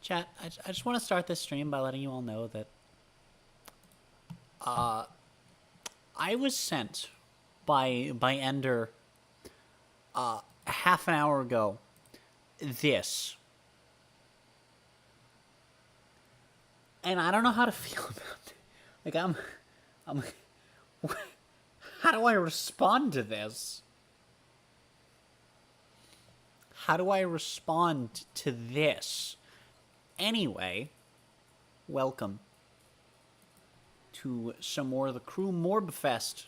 Chat, I just want to start this stream by letting you all know that I was sent by Ender half an hour ago this. And I don't know how to feel about it. Like, I'm how do I respond to this? How do I respond to this? Anyway, welcome to some more of the crew Motorfest,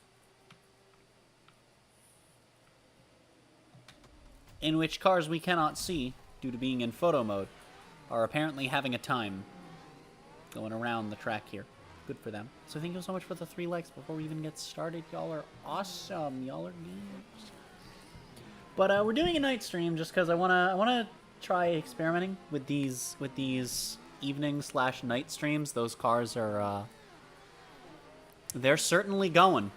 in which cars we cannot see due to being in photo mode are apparently having a time going around the track here. Good for them. So thank you so much for the 3 likes before we even get started. Y'all are awesome. Y'all are geeks. But we're doing a night stream just because I wanna try experimenting with these evening/night streams. Those cars are they're certainly going.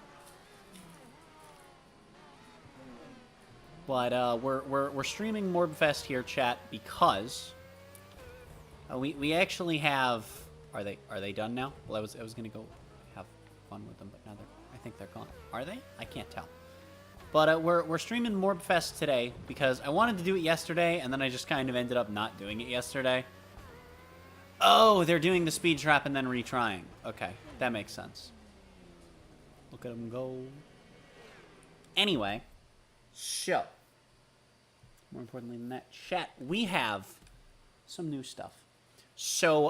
But we're streaming Motorfest here, chat, because we actually have. Are they done now? Well, I was gonna go have fun with them, but now I think they're gone. Are they? I can't tell. But we're streaming Motorfest today because I wanted to do it yesterday, and then I just kind of ended up not doing it yesterday. Oh, they're doing the speed trap and then retrying. Okay, that makes sense. Look at them go. Anyway, so more importantly than that, chat, we have some new stuff. So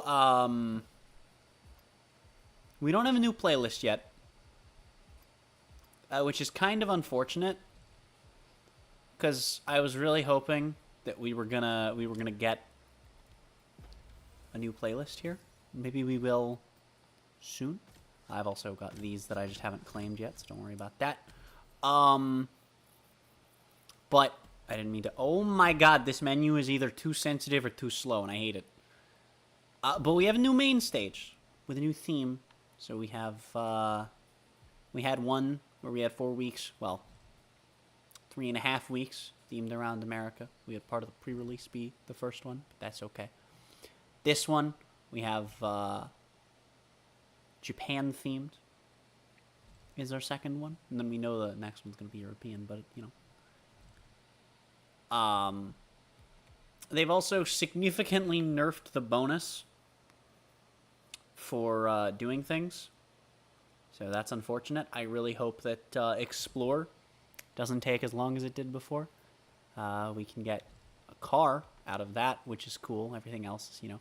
we don't have a new playlist yet. Which is kind of unfortunate, because I was really hoping that we were gonna get a new playlist here. Maybe we will soon. I've also got these that I just haven't claimed yet, so don't worry about that. But I didn't mean to. Oh my god, this menu is either too sensitive or too slow, and I hate it. But we have a new main stage with a new theme. So we have we had one where we had 4 weeks, well, 3.5 weeks themed around America. We had part of the pre-release be the first one, but that's okay. This one, we have Japan themed is our second one, and then we know the next one's going to be European, but, you know. They've also significantly nerfed the bonus for doing things. So that's unfortunate. I really hope that Explore doesn't take as long as it did before. We can get a car out of that, which is cool. Everything else is, you know,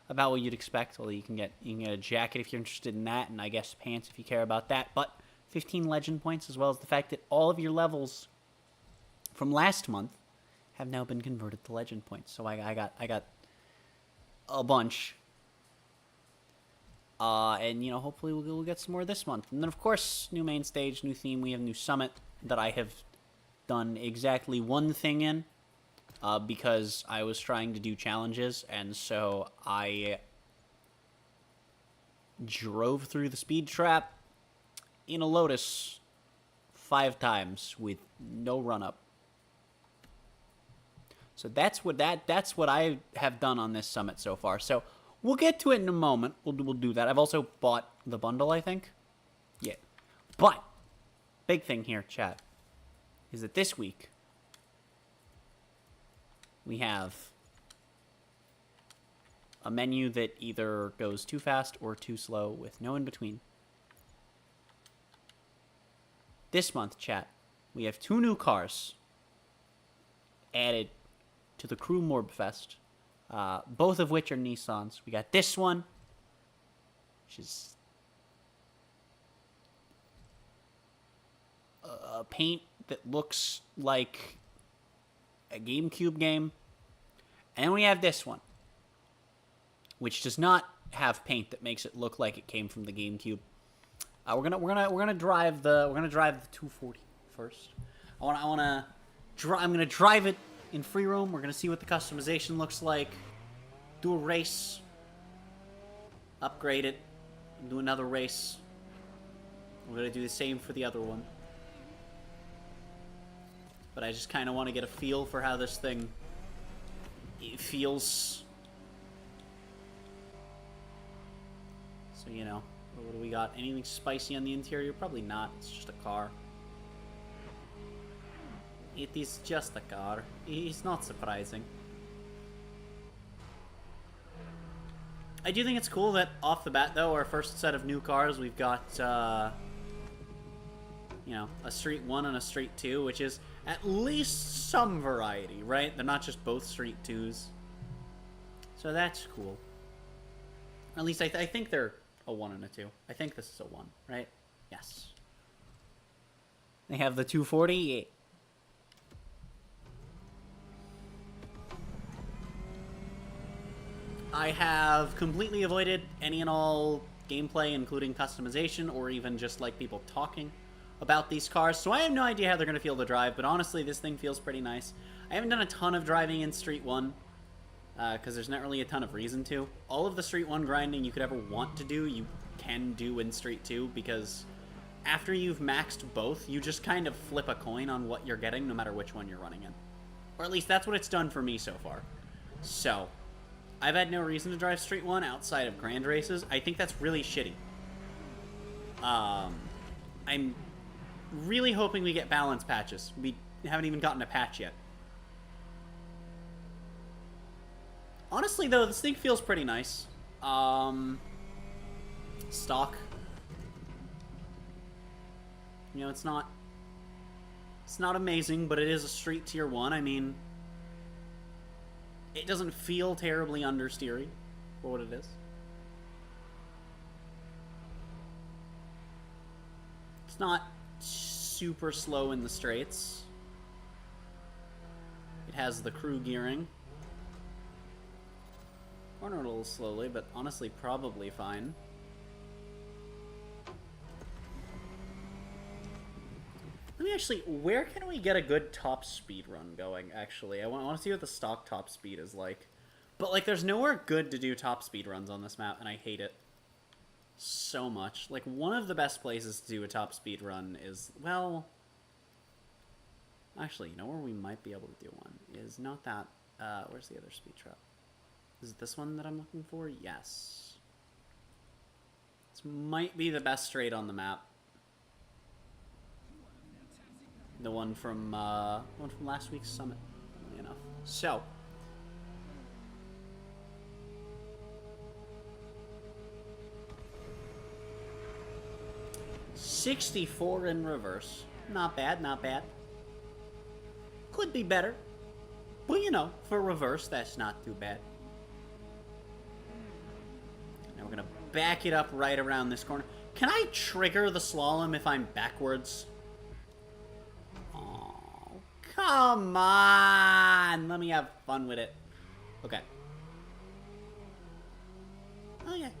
about what you'd expect. Well, you can get a jacket if you're interested in that, and I guess pants if you care about that. But 15 legend points, as well as the fact that all of your levels from last month have now been converted to legend points. So I got a bunch. And, you know, hopefully we'll get some more this month. And then, of course, new main stage, new theme. We have a new summit that I have done exactly one thing in, because I was trying to do challenges, and so I drove through the speed trap in a Lotus 5 times with no run-up. So that's what I have done on this summit so far. So we'll get to it in a moment. We'll do that. I've also bought the bundle, I think. Yeah. But big thing here, chat, is that this week we have a menu that either goes too fast or too slow with no in between. This month, chat, we have 2 new cars added to the Crew Morbfest, both of which are Nissans. We got this one, which is a paint that looks like a GameCube game, and we have this one, which does not have paint that makes it look like it came from the GameCube. We're gonna drive the 240 first. I'm gonna drive it in free roam. We're gonna see what the customization looks like. Do a race. Upgrade it. Do another race. We're gonna do the same for the other one. But I just kind of want to get a feel for how this thing feels. So, you know, what do we got? Anything spicy on the interior? Probably not. It's just a car. It is just a car. It's not surprising. I do think it's cool that off the bat, though, our first set of new cars, we've got, you know, a Street 1 and a Street 2, which is at least some variety, right? They're not just both Street 2s. So that's cool. Or at least I think they're a 1 and a 2. I think this is a 1, right? Yes. They have the 240. I have completely avoided any and all gameplay, including customization, or even just, like, people talking about these cars, so I have no idea how they're going to feel to drive, but honestly, this thing feels pretty nice. I haven't done a ton of driving in Street 1, because there's not really a ton of reason to. All of the Street 1 grinding you could ever want to do, you can do in Street 2, because after you've maxed both, you just kind of flip a coin on what you're getting, no matter which one you're running in. Or at least that's what it's done for me so far. So, I've had no reason to drive Street 1 outside of grand races. I think that's really shitty. I'm really hoping we get balance patches. We haven't even gotten a patch yet. Honestly, though, this thing feels pretty nice. Stock. You know, it's not amazing, but it is a Street Tier 1. I mean, it doesn't feel terribly understeery for what it is. It's not super slow in the straights. It has the crew gearing. Corner a little slowly, but honestly probably fine. Let me actually, where can we get a good top speed run going, actually? I want to see what the stock top speed is like. But, like, there's nowhere good to do top speed runs on this map, and I hate it so much. Like, one of the best places to do a top speed run is, well, actually, you know where we might be able to do one is not that, where's the other speed trap? Is it this one that I'm looking for? Yes. This might be the best straight on the map. The one from last week's summit, funnily enough. So, $64 in reverse. Not bad, not bad. Could be better. But, you know, for reverse, that's not too bad. Now we're going to back it up right around this corner. Can I trigger the slalom if I'm backwards? Oh, come on! Let me have fun with it. Okay. Okay.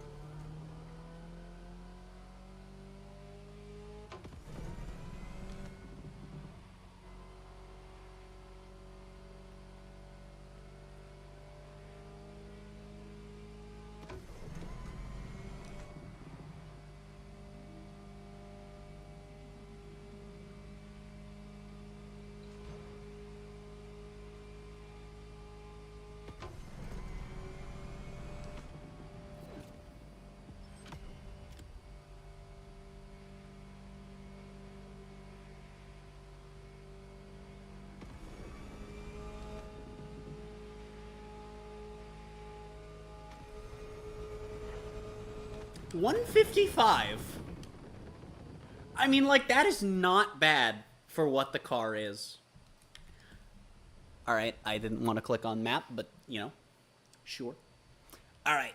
$155. I mean, like, that is not bad for what the car is. Alright, I didn't want to click on map, but, you know, sure. Alright,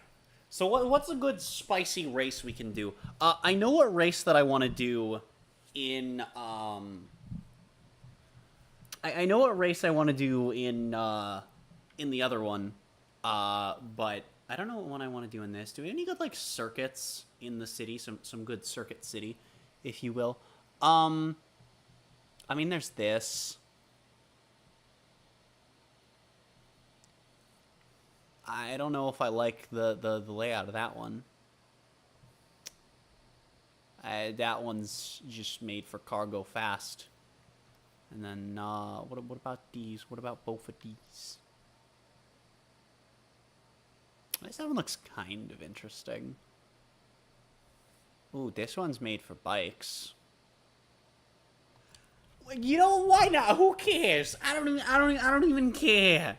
so what's a good spicy race we can do? I know a race that I want to do in, I know what race I want to do in the other one, but I don't know what one I want to do in this. Do we have any good, like, circuits in the city? Some good circuit city, if you will. I mean, there's this. I don't know if I like the layout of that one. That one's just made for cargo fast. And then, what about these? What about both of these? This one looks kind of interesting. Ooh, this one's made for bikes. You know, why not? Who cares? I don't even care.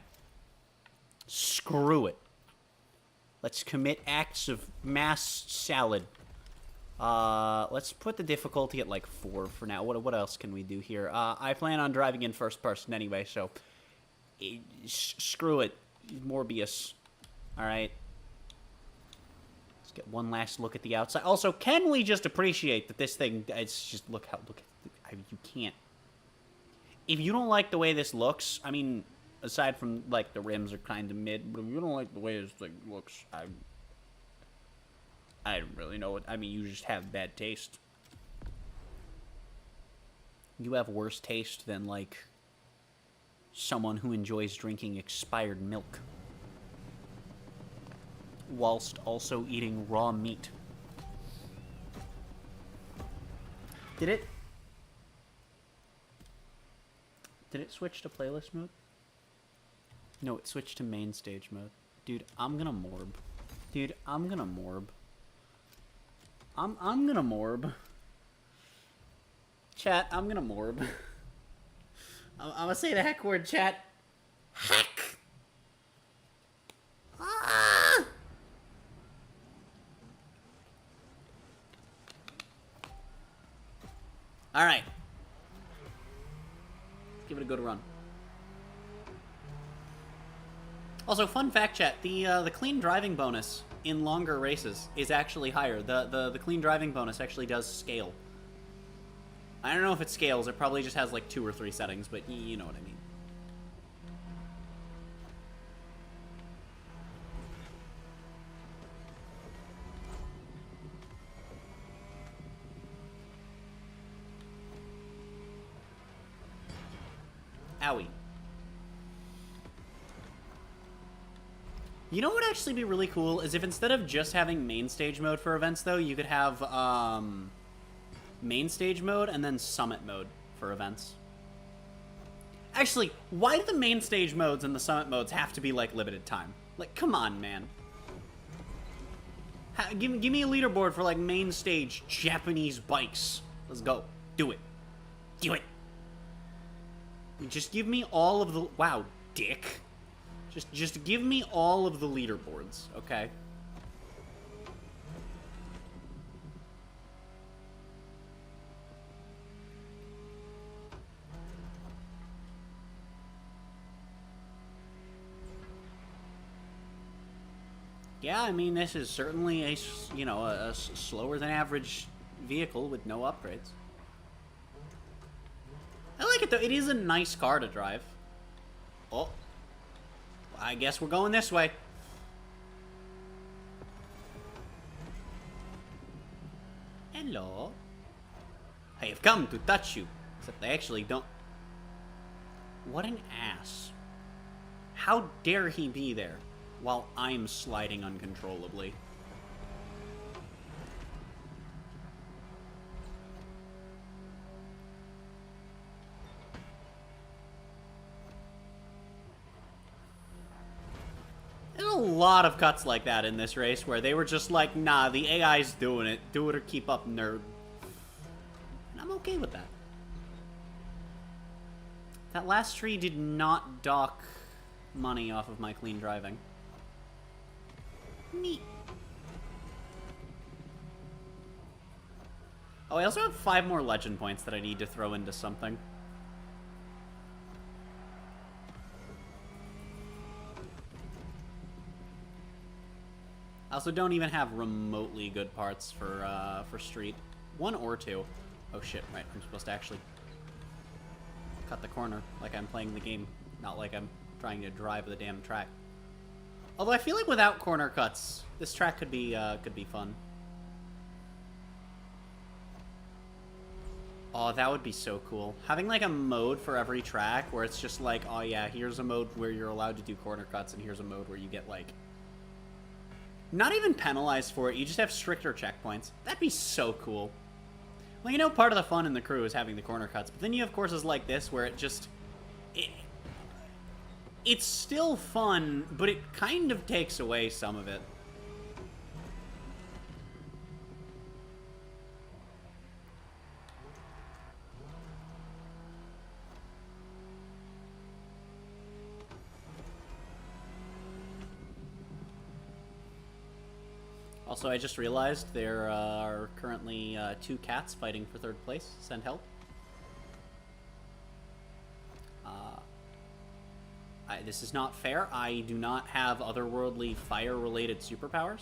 Screw it. Let's commit acts of mass salad. Let's put the difficulty at like 4 for now. What else can we do here? I plan on driving in first person anyway, so screw it, Morbius. All right. Let's get one last look at the outside. Also, can we just appreciate that this thing? It's just look at you can't. If you don't like the way this looks, I mean, aside from like the rims are kind of mid, but if you don't like the way this thing looks, I don't really know what. I mean, you just have bad taste. You have worse taste than, like, someone who enjoys drinking expired milk whilst also eating raw meat. Did it switch to playlist mode? No, it switched to main stage mode. Dude, I'm gonna morb. Dude, I'm gonna morb. I'm gonna morb. Chat, I'm gonna morb. I'm gonna say the heck word, chat. Heck! Ah! Alright. Give it a good run. Also, fun fact, chat, the clean driving bonus in longer races is actually higher. The clean driving bonus actually does scale. I don't know if it scales. It probably just has like 2 or 3 settings, but you know what I mean. Owie. You know what would actually be really cool is if instead of just having main stage mode for events, though, you could have main stage mode and then summit mode for events. Actually, why do the main stage modes and the summit modes have to be, like, limited time? Like, come on, man. Give me a leaderboard for, like, main stage Japanese bikes. Let's go. Do it. Do it. Just give me all of the... Wow, dick. Just give me all of the leaderboards, okay? Yeah, I mean, this is certainly a, you know, a slower than average vehicle with no upgrades. I like it, though. It is a nice car to drive. Oh. I guess we're going this way. Hello. I have come to touch you. Except I actually don't... What an ass. How dare he be there while I'm sliding uncontrollably? There's a lot of cuts like that in this race where they were just like, nah, the AI's doing it. Do it or keep up, nerd. And I'm okay with that. That last tree did not dock money off of my clean driving. Neat. Oh, I also have 5 more legend points that I need to throw into something. I also don't even have remotely good parts for street. 1 or 2. Oh shit, right, I'm supposed to actually cut the corner like I'm playing the game, not like I'm trying to drive the damn track. Although I feel like without corner cuts, this track could be fun. Oh, that would be so cool. Having like a mode for every track where it's just like, oh yeah, here's a mode where you're allowed to do corner cuts, and here's a mode where you get like not even penalized for it, you just have stricter checkpoints. That'd be so cool. Well, you know, part of the fun in the crew is having the corner cuts, but then you have courses like this where it's still fun, but it kind of takes away some of it. Also, I just realized there are currently 2 cats fighting for 3rd place. Send help. This is not fair. I do not have otherworldly fire-related superpowers.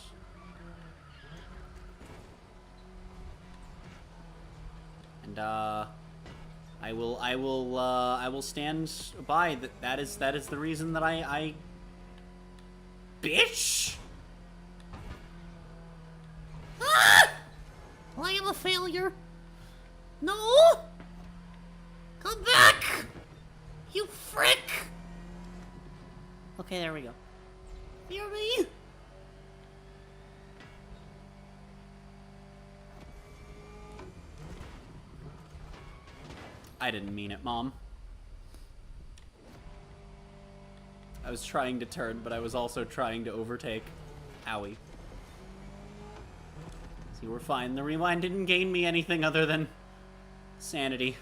And I will stand by that. That is the reason that I bitch. Ah! I am a failure. No! Come back! You frick! Okay, there we go. Hear me? I didn't mean it, Mom. I was trying to turn, but I was also trying to overtake. Owie. See, we're fine. The rewind didn't gain me anything other than sanity.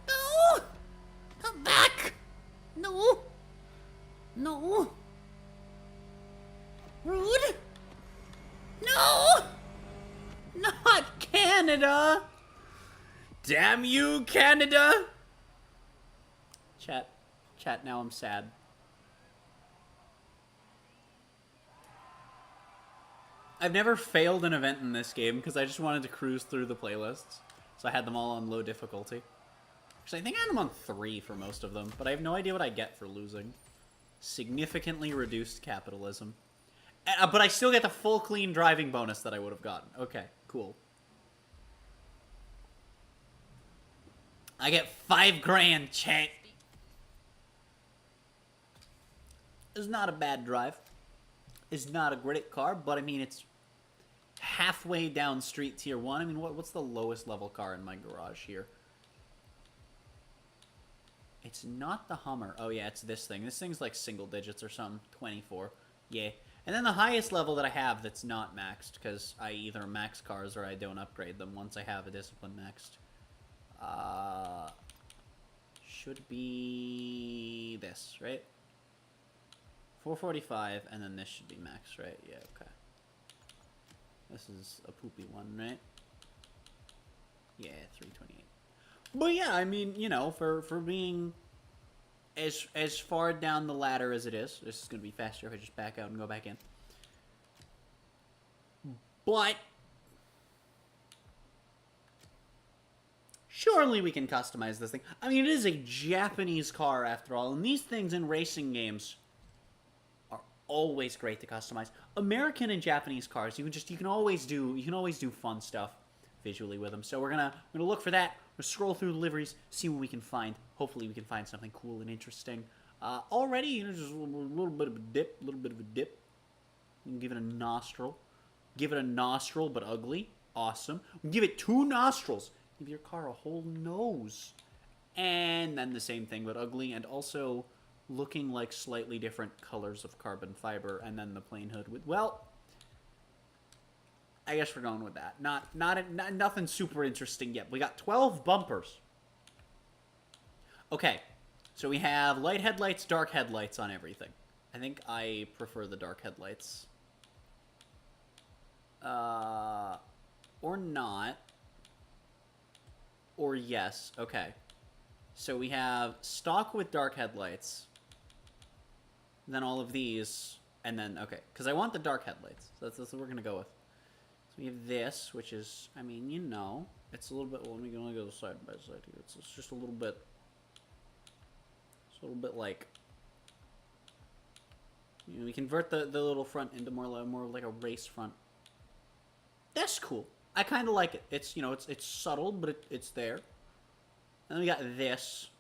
No! Come back! No! No! Rude! No! Not Canada! Damn you, Canada! Chat, now I'm sad. I've never failed an event in this game because I just wanted to cruise through the playlists. So I had them all on low difficulty. Actually, I think I had them on 3 for most of them, but I have no idea what I get for losing. Significantly reduced capitalism. But I still get the full clean driving bonus that I would have gotten. Okay, cool. I get 5 grand, chat. It's not a bad drive. It's not a great car, but I mean, it's halfway down street tier 1. I mean, what's the lowest level car in my garage here? It's not the Hummer. Oh yeah, it's this thing. This thing's like single digits or something. 24. Yeah. And then the highest level that I have that's not maxed, because I either max cars or I don't upgrade them once I have a discipline maxed. Should be this, right? 445, and then this should be max, right? Yeah, okay. This is a poopy one, right? Yeah, 328. But yeah, I mean, you know, for being as far down the ladder as it is, this is going to be faster if I just back out and go back in. But surely we can customize this thing. I mean, it is a Japanese car after all, and these things in racing games are always great to customize. American and Japanese cars, you can always do fun stuff visually with them. So we're gonna look for that. We'll scroll through the liveries, see what we can find. Hopefully we can find something cool and interesting. Already, you know, just a little bit of a dip, You can give it a nostril. Give it a nostril, but ugly. Awesome. Give it 2 nostrils. Give your car a whole nose. And then the same thing, but ugly, and also looking like slightly different colors of carbon fiber, and then the plain hood with, well, I guess we're going with that. Nothing super interesting yet. We got 12 bumpers. Okay, so we have light headlights, dark headlights on everything. I think I prefer the dark headlights. Or not. Or yes. Okay. So we have stock with dark headlights. Then all of these, and then, okay, because I want the dark headlights. So that's what we're going to go with. So we have this, which is, I mean, you know, it's a little bit, well, let me go side by side here. It's just a little bit, like, you know, we convert the little front into more like a race front. That's cool. I kind of like it. It's, you know, it's subtle, but it's there. And then we got this,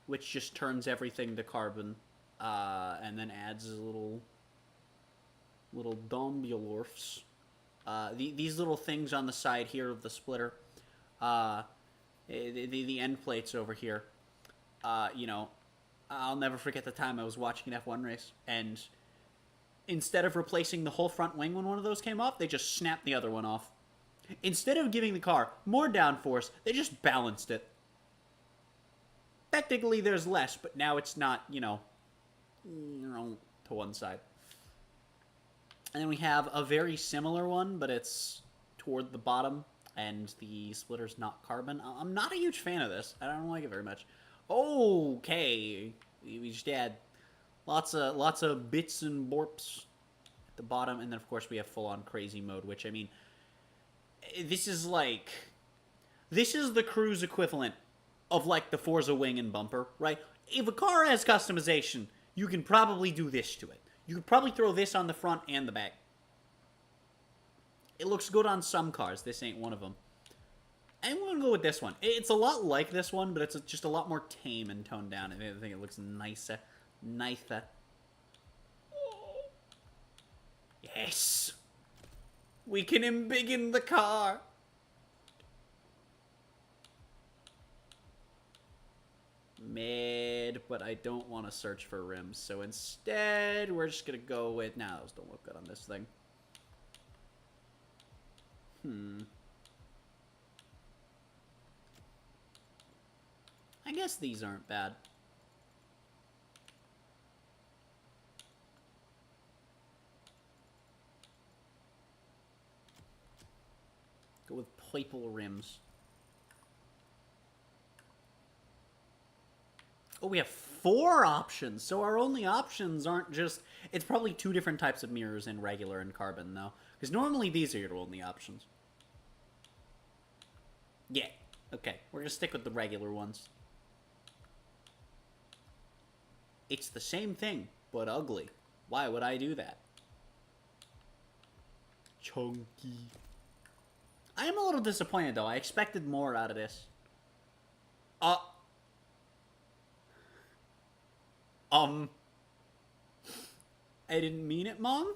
which just turns everything to carbon. And then adds a little dombulorfs. These little things on the side here of the splitter, the end plates over here. You know, I'll never forget the time I was watching an F1 race, and instead of replacing the whole front wing when one of those came off, they just snapped the other one off. Instead of giving the car more downforce, they just balanced it. Technically, there's less, but now it's not, you know, to one side. And then we have a very similar one, but it's toward the bottom, and the splitter's not carbon. I'm not a huge fan of this. I don't like it very much. Okay, we just add lots of bits and borps at the bottom, and then of course we have full-on crazy mode, which, I mean, this is the cruise equivalent of like the Forza wing and bumper, right? If a car has customization, you can probably do this to it. You could probably throw this on the front and the back. It looks good on some cars. This ain't one of them. I'm going to go with this one. It's a lot like this one, but it's just a lot more tame and toned down. I think it looks nicer. Nicer. Yes! We can embiggen the car! Mid, but I don't want to search for rims, so instead we're just gonna go with, nah, those don't look good on this thing. I guess these aren't bad. Go with purple rims. Oh, we have 4 options, so our only options aren't just... It's probably 2 different types of mirrors in regular and carbon, though. Because normally these are your only options. Yeah, okay. We're going to stick with the regular ones. It's the same thing, but ugly. Why would I do that? Chunky. I am a little disappointed, though. I expected more out of this. I didn't mean it, Mom.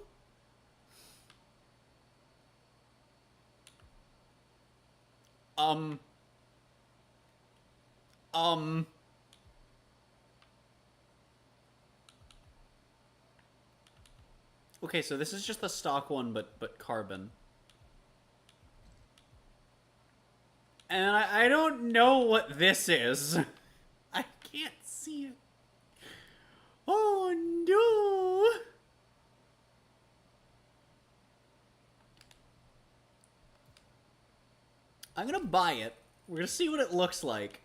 Okay, so this is just the stock one, but carbon. And I don't know what this is. I can't see it. Oh, no! I'm gonna buy it. We're gonna see what it looks like.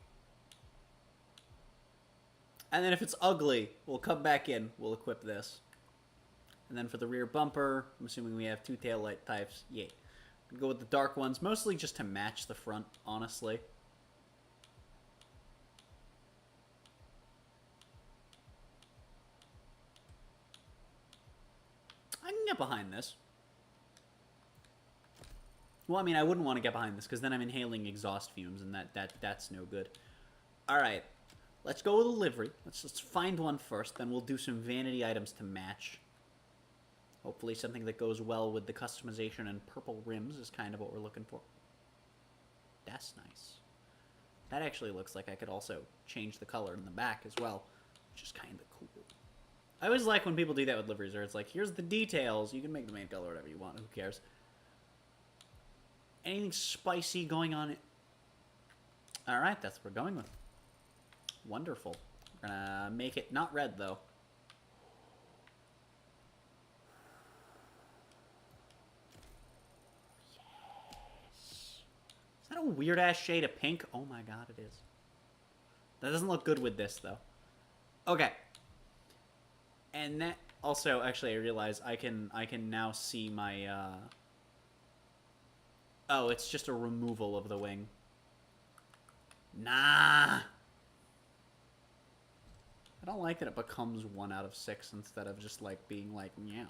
And then if it's ugly, we'll come back in. We'll equip this. And then for the rear bumper, I'm assuming we have 2 taillight types. Yeah. We'll go with the dark ones, mostly just to match the front, honestly. I can get behind this. Well, I mean, I wouldn't want to get behind this, because then I'm inhaling exhaust fumes, and that's no good. Alright. Let's go with a livery. Let's find one first, then we'll do some vanity items to match. Hopefully something that goes well with the customization, and purple rims is kind of what we're looking for. That's nice. That actually looks like I could also change the color in the back as well, which is kind of cool. I always like when people do that with liveries, where it's like, here's the details, you can make the main color whatever you want, who cares. Anything spicy going on? Alright, that's what we're going with. Wonderful. We're gonna make it not red, though. Yes. Is that a weird-ass shade of pink? Oh my god, it is. That doesn't look good with this, though. Okay. And that... Also, actually, I realize I can now see my, Oh, it's just a removal of the wing. Nah! I don't like that it becomes 1 out of 6 instead of just, like, being like, yes.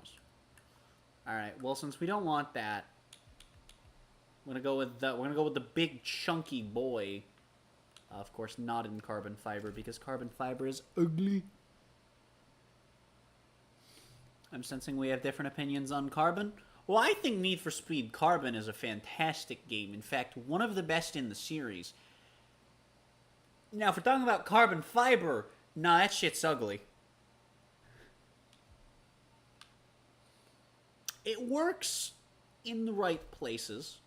Alright, well, since we don't want that, we're gonna go with the big, chunky boy. Of course, not in carbon fiber, because carbon fiber is ugly. I'm sensing we have different opinions on Carbon. Well, I think Need for Speed Carbon is a fantastic game. In fact, one of the best in the series. Now, if we're talking about Carbon Fiber, nah, that shit's ugly. It works in the right places.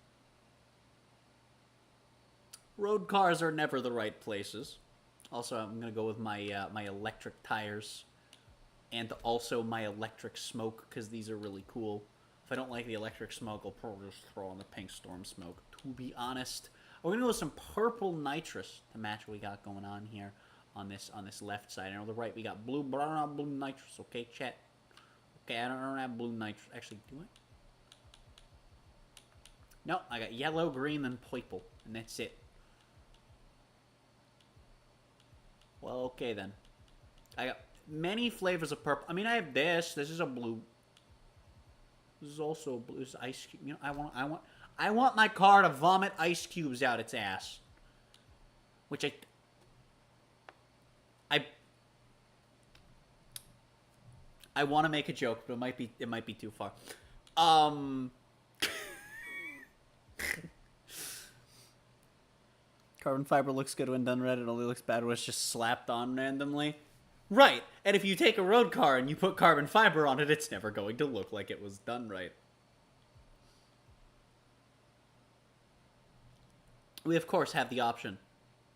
Road cars are never the right places. Also, I'm going to go with my, my electric tires. And also my electric smoke, because these are really cool. If I don't like the electric smoke, I'll probably just throw on the pink storm smoke, to be honest. We're going to go with some purple nitrous to match what we got going on here on this left side. And on the right, we got blue, but I don't have blue nitrous, okay, chat? Okay, I don't have blue nitrous. Actually, do I? No, I got yellow, green, and purple, and that's it. Well, okay then. I got... many flavors of purple. I mean, I have this. This is a blue. This is also a blue. This is ice cube. You know, I want my car to vomit ice cubes out its ass. Which I want to make a joke, but it might be too far. Carbon fiber looks good when done red. It only looks bad when it's just slapped on randomly. Right, and if you take a road car and you put carbon fiber on it, it's never going to look like it was done right. We, of course, have the option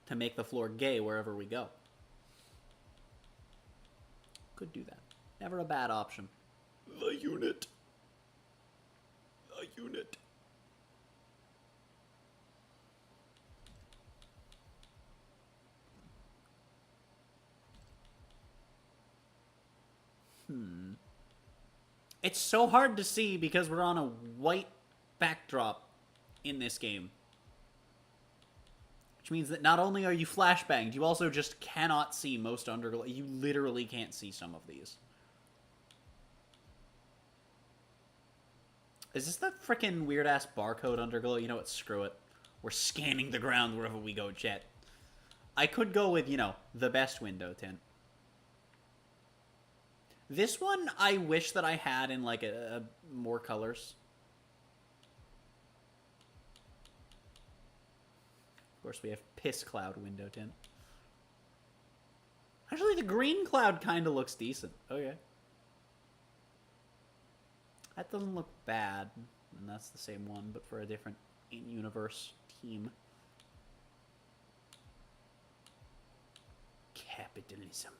to make the floor gay wherever we go. Could do that. Never a bad option. The unit. The unit. It's so hard to see because we're on a white backdrop in this game. Which means that not only are you flashbanged, you also just cannot see most Underglow. You literally can't see some of these. Is this that frickin' weird-ass barcode Underglow? You know what, screw it. We're scanning the ground wherever we go, chat. I could go with, you know, the best window tint. This one, I wish that I had in, like, more colors. Of course, we have Piss Cloud window tint. Actually, the green cloud kind of looks decent. Okay. That doesn't look bad. And that's the same one, but for a different in-universe team. Capitalism.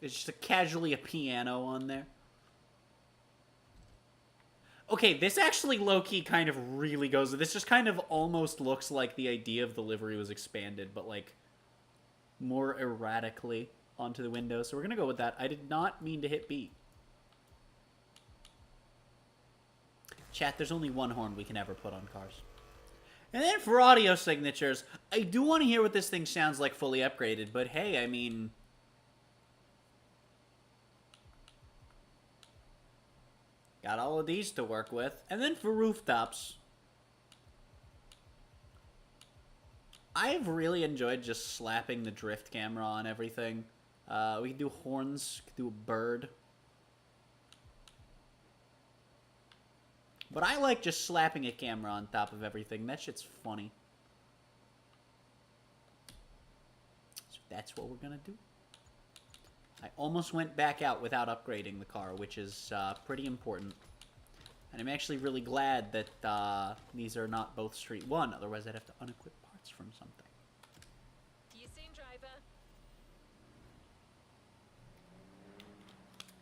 It's just casually a piano on there. Okay, this actually low-key kind of really goes... This just kind of almost looks like the idea of the livery was expanded, but, like, more erratically onto the window. So we're going to go with that. I did not mean to hit B. Chat, there's only one horn we can ever put on cars. And then for audio signatures, I do want to hear what this thing sounds like fully upgraded, but hey, I mean... Got all of these to work with. And then for rooftops, I've really enjoyed just slapping the drift camera on everything. We can do horns, we can do a bird. But I like just slapping a camera on top of everything. That shit's funny. So that's what we're gonna do. I almost went back out without upgrading the car, which is pretty important. And I'm actually really glad that these are not both Street 1, otherwise I'd have to unequip parts from something. You seen, driver?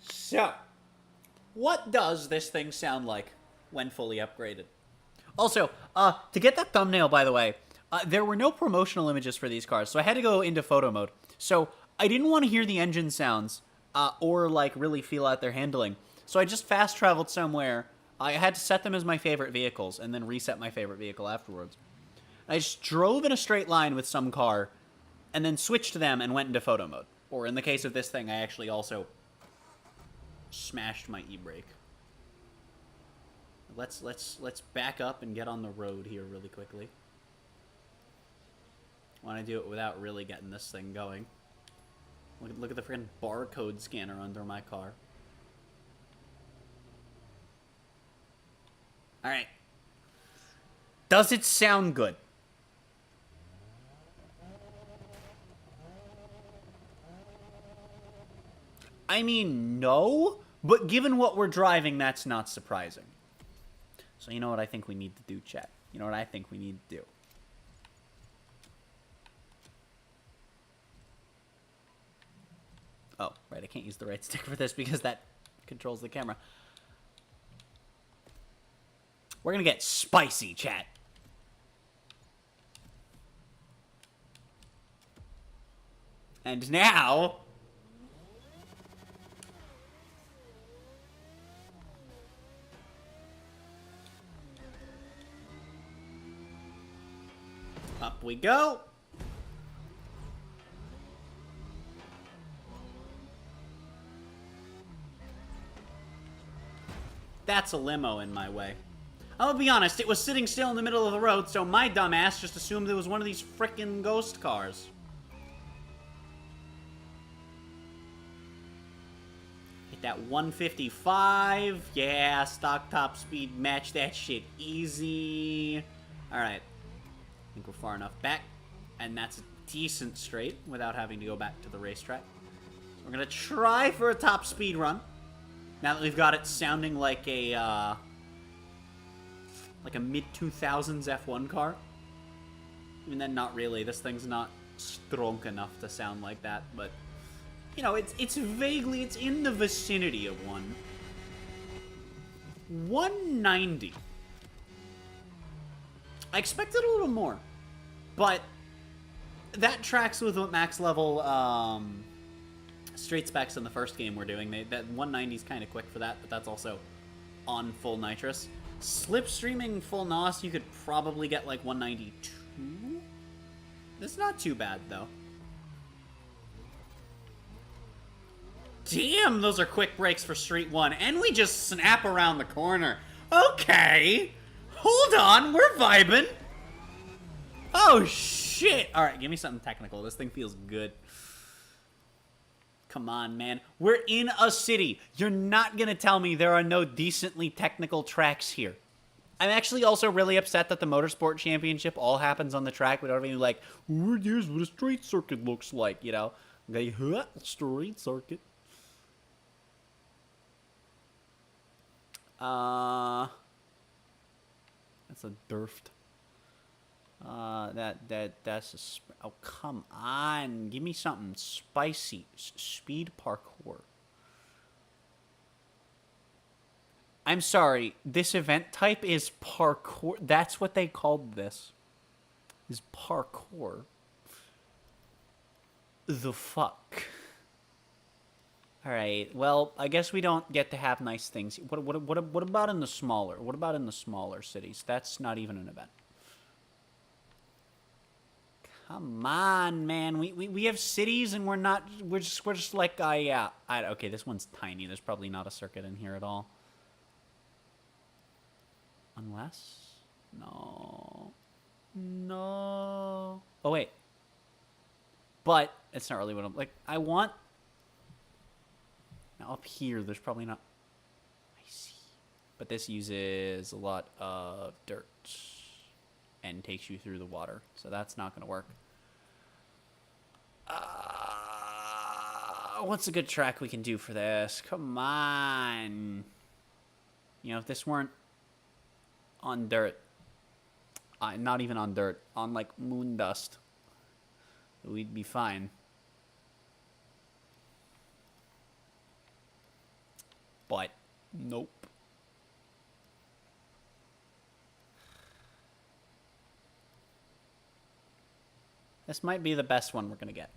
So, what does this thing sound like when fully upgraded? Also, to get that thumbnail, by the way, there were no promotional images for these cars, so I had to go into photo mode. So I didn't want to hear the engine sounds or like really feel out their handling. So I just fast traveled somewhere. I had to set them as my favorite vehicles and then reset my favorite vehicle afterwards. I just drove in a straight line with some car and then switched to them and went into photo mode. Or in the case of this thing, I actually also smashed my e-brake. Let's back up and get on the road here really quickly. I want to do it without really getting this thing going. Look at the freaking barcode scanner under my car. Alright. Does it sound good? I mean, no, but given what we're driving, that's not surprising. So you know what I think we need to do, chat? You know what I think we need to do? Oh, right, I can't use the right stick for this because that controls the camera. We're gonna get spicy, chat. And now... up we go. That's a limo in my way. I'll be honest, it was sitting still in the middle of the road, so my dumbass just assumed it was one of these frickin' ghost cars. Hit that 155. Yeah, stock top speed, match that shit easy. Alright. I think we're far enough back. And that's a decent straight without having to go back to the racetrack. We're gonna try for a top speed run. Now that we've got it sounding like a mid-2000s F1 car. I mean, then not really. This thing's not strong enough to sound like that, but... You know, it's vaguely... It's in the vicinity of one. 190. I expected a little more. But... that tracks with what max level, straight specs in the first game were doing. That 190 is kind of quick for that, but that's also on full nitrous. Slipstreaming full NOS, you could probably get like 192? That's not too bad, though. Damn, those are quick brakes for Street 1, and we just snap around the corner. Okay, hold on, we're vibing. Oh, shit. All right, give me something technical. This thing feels good. Come on, man. We're in a city. You're not going to tell me there are no decently technical tracks here. I'm actually also really upset that the Motorsport Championship all happens on the track without being like, here's what a street circuit looks like, you know? Okay, street circuit. That's a derft. That's a... Oh, come on. Give me something spicy. Speed parkour. I'm sorry. This event type is parkour. That's what they called this. Is parkour. The fuck? Alright, well, I guess we don't get to have nice things. What about in the smaller? What about in the smaller cities? That's not even an event. Come on, man. We have cities and we're just like, yeah. Okay, this one's tiny. There's probably not a circuit in here at all. Unless? No. No. Oh, wait. But it's not really what I'm like. I want. Now up here, there's probably not. I see. But this uses a lot of dirt. And takes you through the water. So that's not going to work. What's a good track we can do for this? Come on. You know, if this weren't on dirt. Not even on dirt. On, like, moon dust. We'd be fine. But, nope. This might be the best one we're gonna get.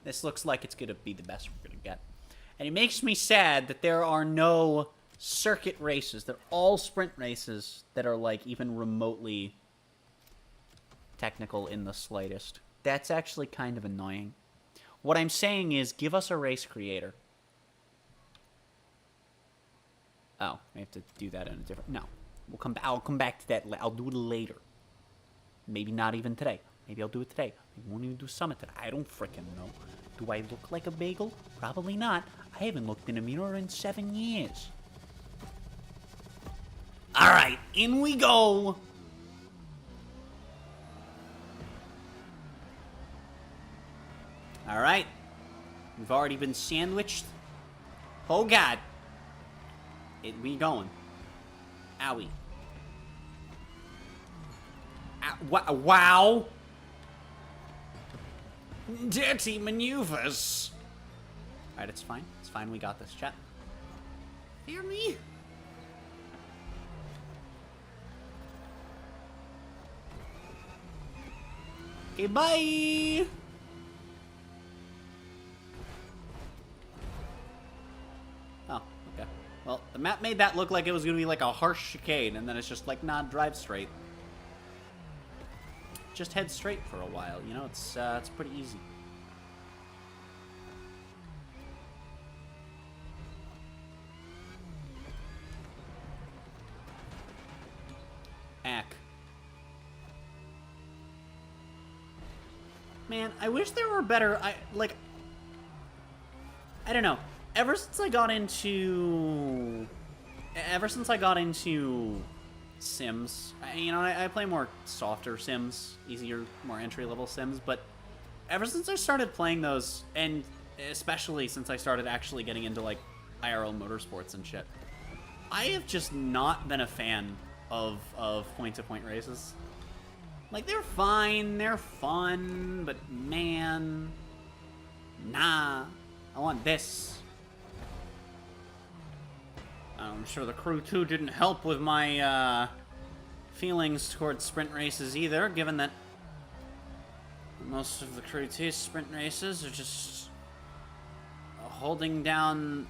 This looks like it's gonna be the best we're gonna get. And it makes me sad that there are no circuit races. They're all sprint races that are, like, even remotely technical in the slightest. That's actually kind of annoying. What I'm saying is, give us a race creator. Oh, I have to do that in a different... No. I'll come back to that. I'll do it later. Maybe not even today. Maybe I'll do it today. I won't even do Summit today. I don't frickin' know. Do I look like a bagel? Probably not. I haven't looked in a mirror in 7 years. Alright, in we go. Alright. We've already been sandwiched. Oh god. We going. Owie. Wow. Dirty maneuvers. Alright, it's fine. It's fine. We got this, chat. Fear me. Okay, bye. Oh, okay. Well, the map made that look like it was going to be like a harsh chicane, and then it's just like, nah, drive straight. Just head straight for a while, you know? It's pretty easy. Ack. Man, I wish there were better... I don't know. Ever since I got into Sims, I play more softer Sims, easier, more entry-level Sims, but ever since I started playing those, and especially since I started actually getting into, like, IRL motorsports and shit, I have just not been a fan of point-to-point races. Like, they're fine, they're fun, but man, nah, I want this. I'm sure the Crew 2 didn't help with my, feelings towards sprint races either, given that most of the Crew 2 sprint races are just holding down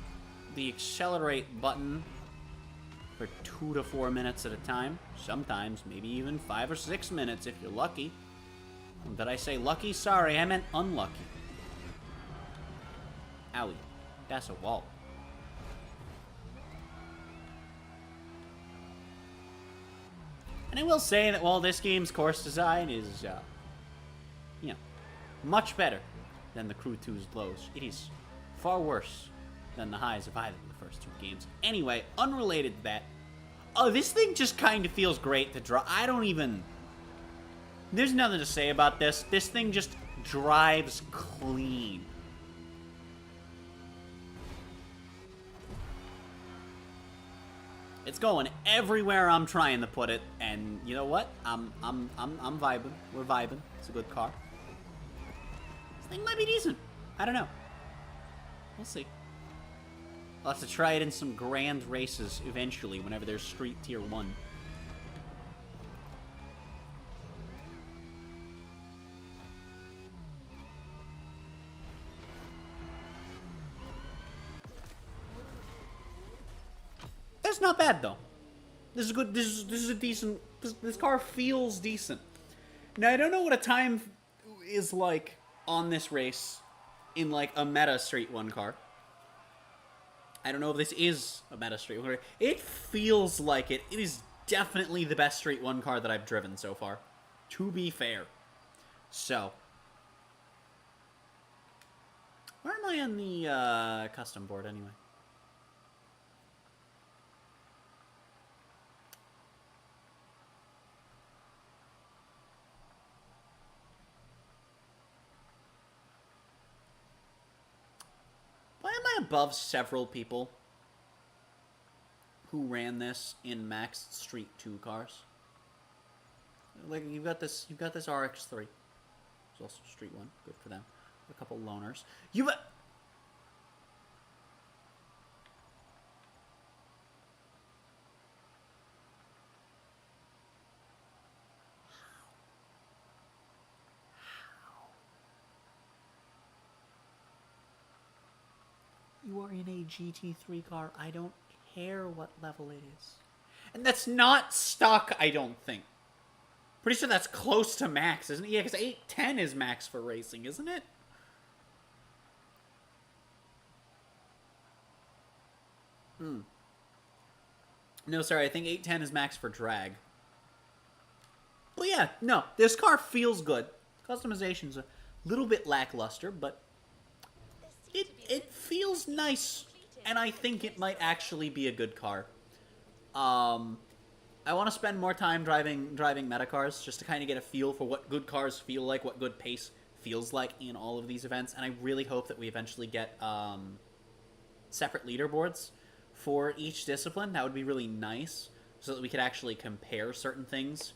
the accelerate button for 2 to 4 minutes at a time. Sometimes, maybe even 5 or 6 minutes if you're lucky. Did I say lucky? Sorry, I meant unlucky. Owie. That's a wall. And I will say that while this game's course design is, you know, much better than the Crew 2's lows, it is far worse than the highs of either of the first 2 games. Anyway, unrelated to that, oh, this thing just kind of feels great to drive. There's nothing to say about this. This thing just drives clean. It's going everywhere I'm trying to put it, and you know what? I'm vibing. We're vibing. It's a good car. This thing might be decent. I don't know. We'll see. I'll have to try it in some grand races eventually, whenever there's Street Tier 1. That's not bad, though. This is good. This is a decent... This car feels decent. Now, I don't know what a time is like on this race in, like, a meta Street 1 car. I don't know if this is a meta Street 1 car. It feels like it. It is definitely the best Street 1 car that I've driven so far. To be fair. So. Where am I on the custom board, anyway? Why am I above several people who ran this in maxed Street 2 cars? Like, you've got this RX-3. It's also Street 1. Good for them. A couple loners. you're in a GT3 car, I don't care what level it is. And that's not stock, I don't think. Pretty sure that's close to max, isn't it? Yeah, because 810 is max for racing, isn't it? No, sorry, I think 810 is max for drag. But yeah, no, this car feels good. Customization's a little bit lackluster, but it feels nice, and I think it might actually be a good car. I want to spend more time driving meta cars, just to kind of get a feel for what good cars feel like, what good pace feels like in all of these events, and I really hope that we eventually get separate leaderboards for each discipline. That would be really nice, so that we could actually compare certain things.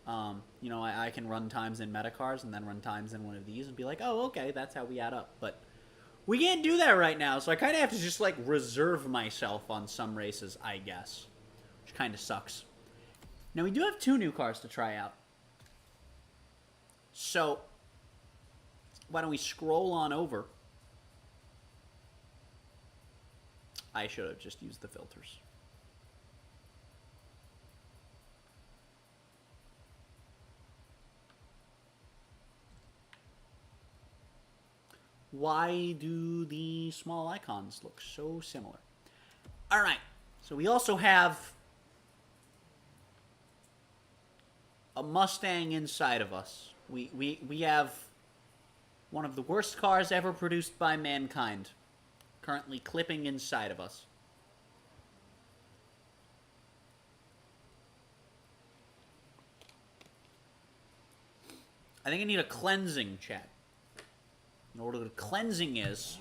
You know, I can run times in meta cars and then run times in one of these and be like, oh, okay, that's how we add up. But we can't do that right now, so I kind of have to just, like, reserve myself on some races, I guess. Which kind of sucks. Now, we do have 2 new cars to try out. So, why don't we scroll on over? I should have just used the filters. Why do the small icons look so similar? All right, so we also have a Mustang inside of us. We have one of the worst cars ever produced by mankind currently clipping inside of us. I think I need a cleansing, chat. You know what a cleansing is?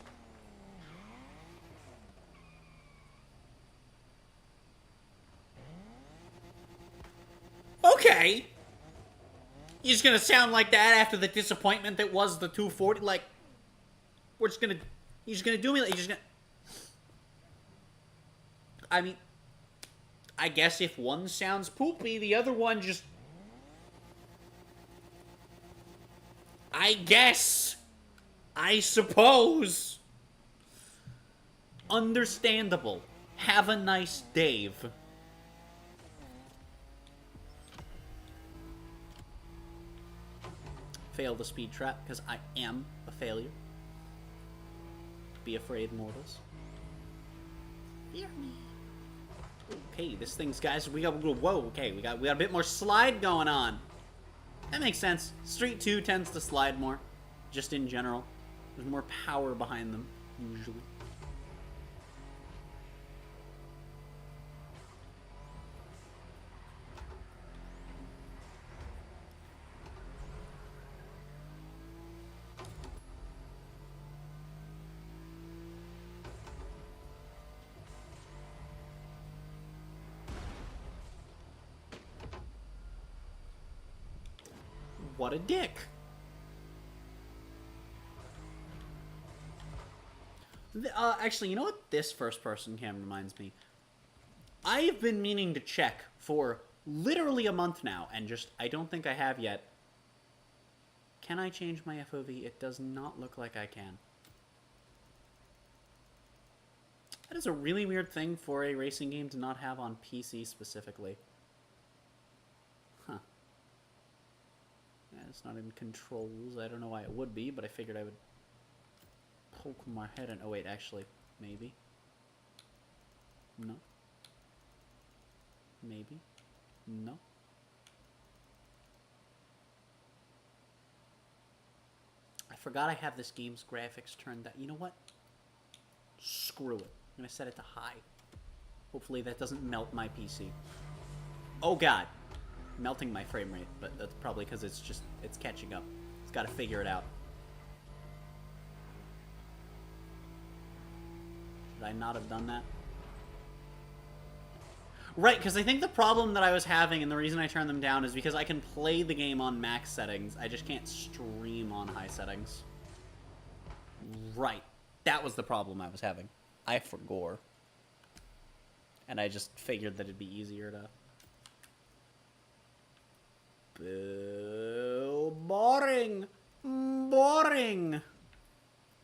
Okay! You're just gonna sound like that after the disappointment that was the 240? Like, we're just gonna... You're just gonna do me like... You're just gonna... I mean... I guess if one sounds poopy, the other one just... I guess... I suppose. Understandable. Have a nice Dave. Fail the speed trap, because I am a failure. Be afraid, mortals. Fear me. Okay, this thing's, guys, we got, whoa, okay, we got a bit more slide going on. That makes sense. Street 2 tends to slide more, just in general. There's more power behind them, usually. What a dick. Actually, you know what this first-person cam reminds me? I've been meaning to check for literally a month now, and just, I don't think I have yet. Can I change my FOV? It does not look like I can. That is a really weird thing for a racing game to not have on PC specifically. Huh. Yeah, it's not in controls. I don't know why it would be, but I figured I would poke my head in. Oh wait, actually, maybe. No. Maybe. No. I forgot I have this game's graphics turned down. You know what? Screw it. I'm gonna set it to high. Hopefully that doesn't melt my PC. Oh god. Melting my frame rate, but that's probably because it's catching up. It's got to figure it out. Should I not have done that? Right, because I think the problem that I was having, and the reason I turned them down, is because I can play the game on max settings. I just can't stream on high settings. Right. That was the problem I was having. I forgot. And I just figured that it'd be easier to... Boo. Boring. Boring.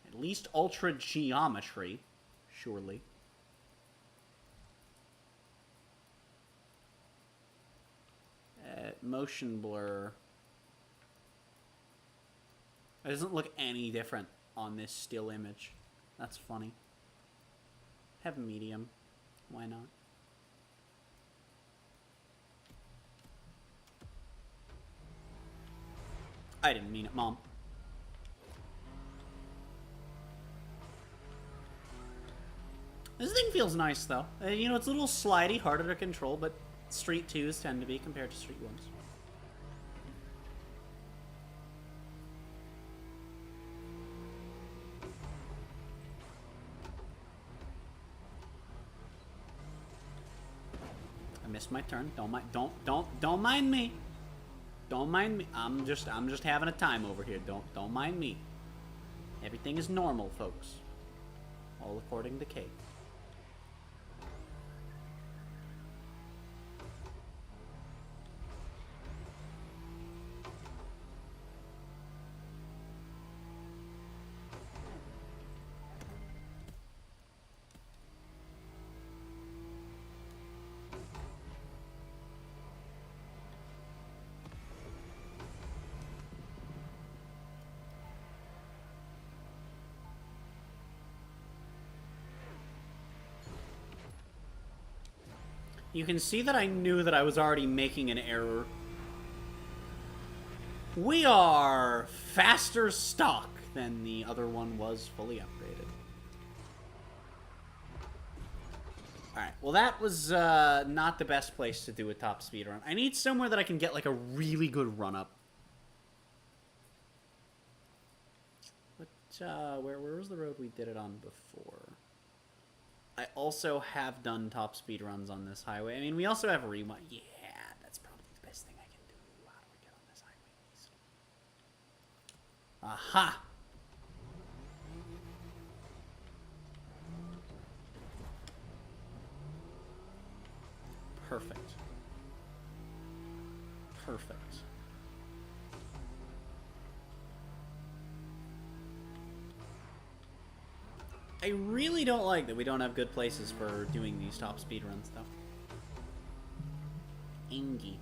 At least Ultra Geometry surely. Motion blur. It doesn't look any different on this still image. That's funny. Have medium. Why not? I didn't mean it, Mom. This thing feels nice, though. You know, it's a little slidey, harder to control, but Street 2s tend to be compared to Street 1s. I missed my turn. Don't mind me. Don't mind me. I'm just having a time over here. Don't mind me. Everything is normal, folks. All according to Kate. You can see that I knew that I was already making an error. We are faster stock than the other one was fully upgraded. Alright, well that was not the best place to do a top speed run. I need somewhere that I can get like a really good run up. But, where was the road we did it on before? I also have done top speed runs on this highway. I mean, we also have rewind. Yeah, that's probably the best thing I can do. How do we get on this highway? Aha! Perfect. Perfect. I really don't like that we don't have good places for doing these top speed runs, though. Ingy.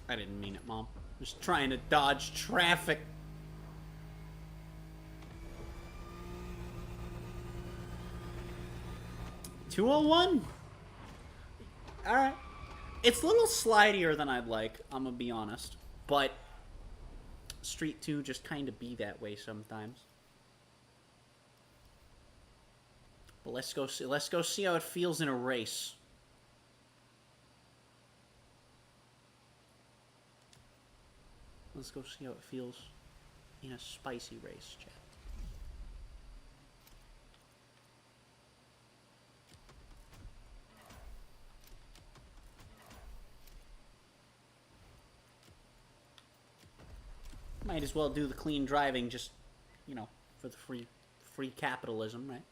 I didn't mean it, Mom. Just trying to dodge traffic. $201? Alright. It's a little slidier than I'd like, I'm gonna be honest. But Street 2 just kind of be that way sometimes. But let's go see how it feels in a race. Let's go see how it feels in a spicy race, chat. Might as well do the clean driving just, you know, for the free capitalism, right?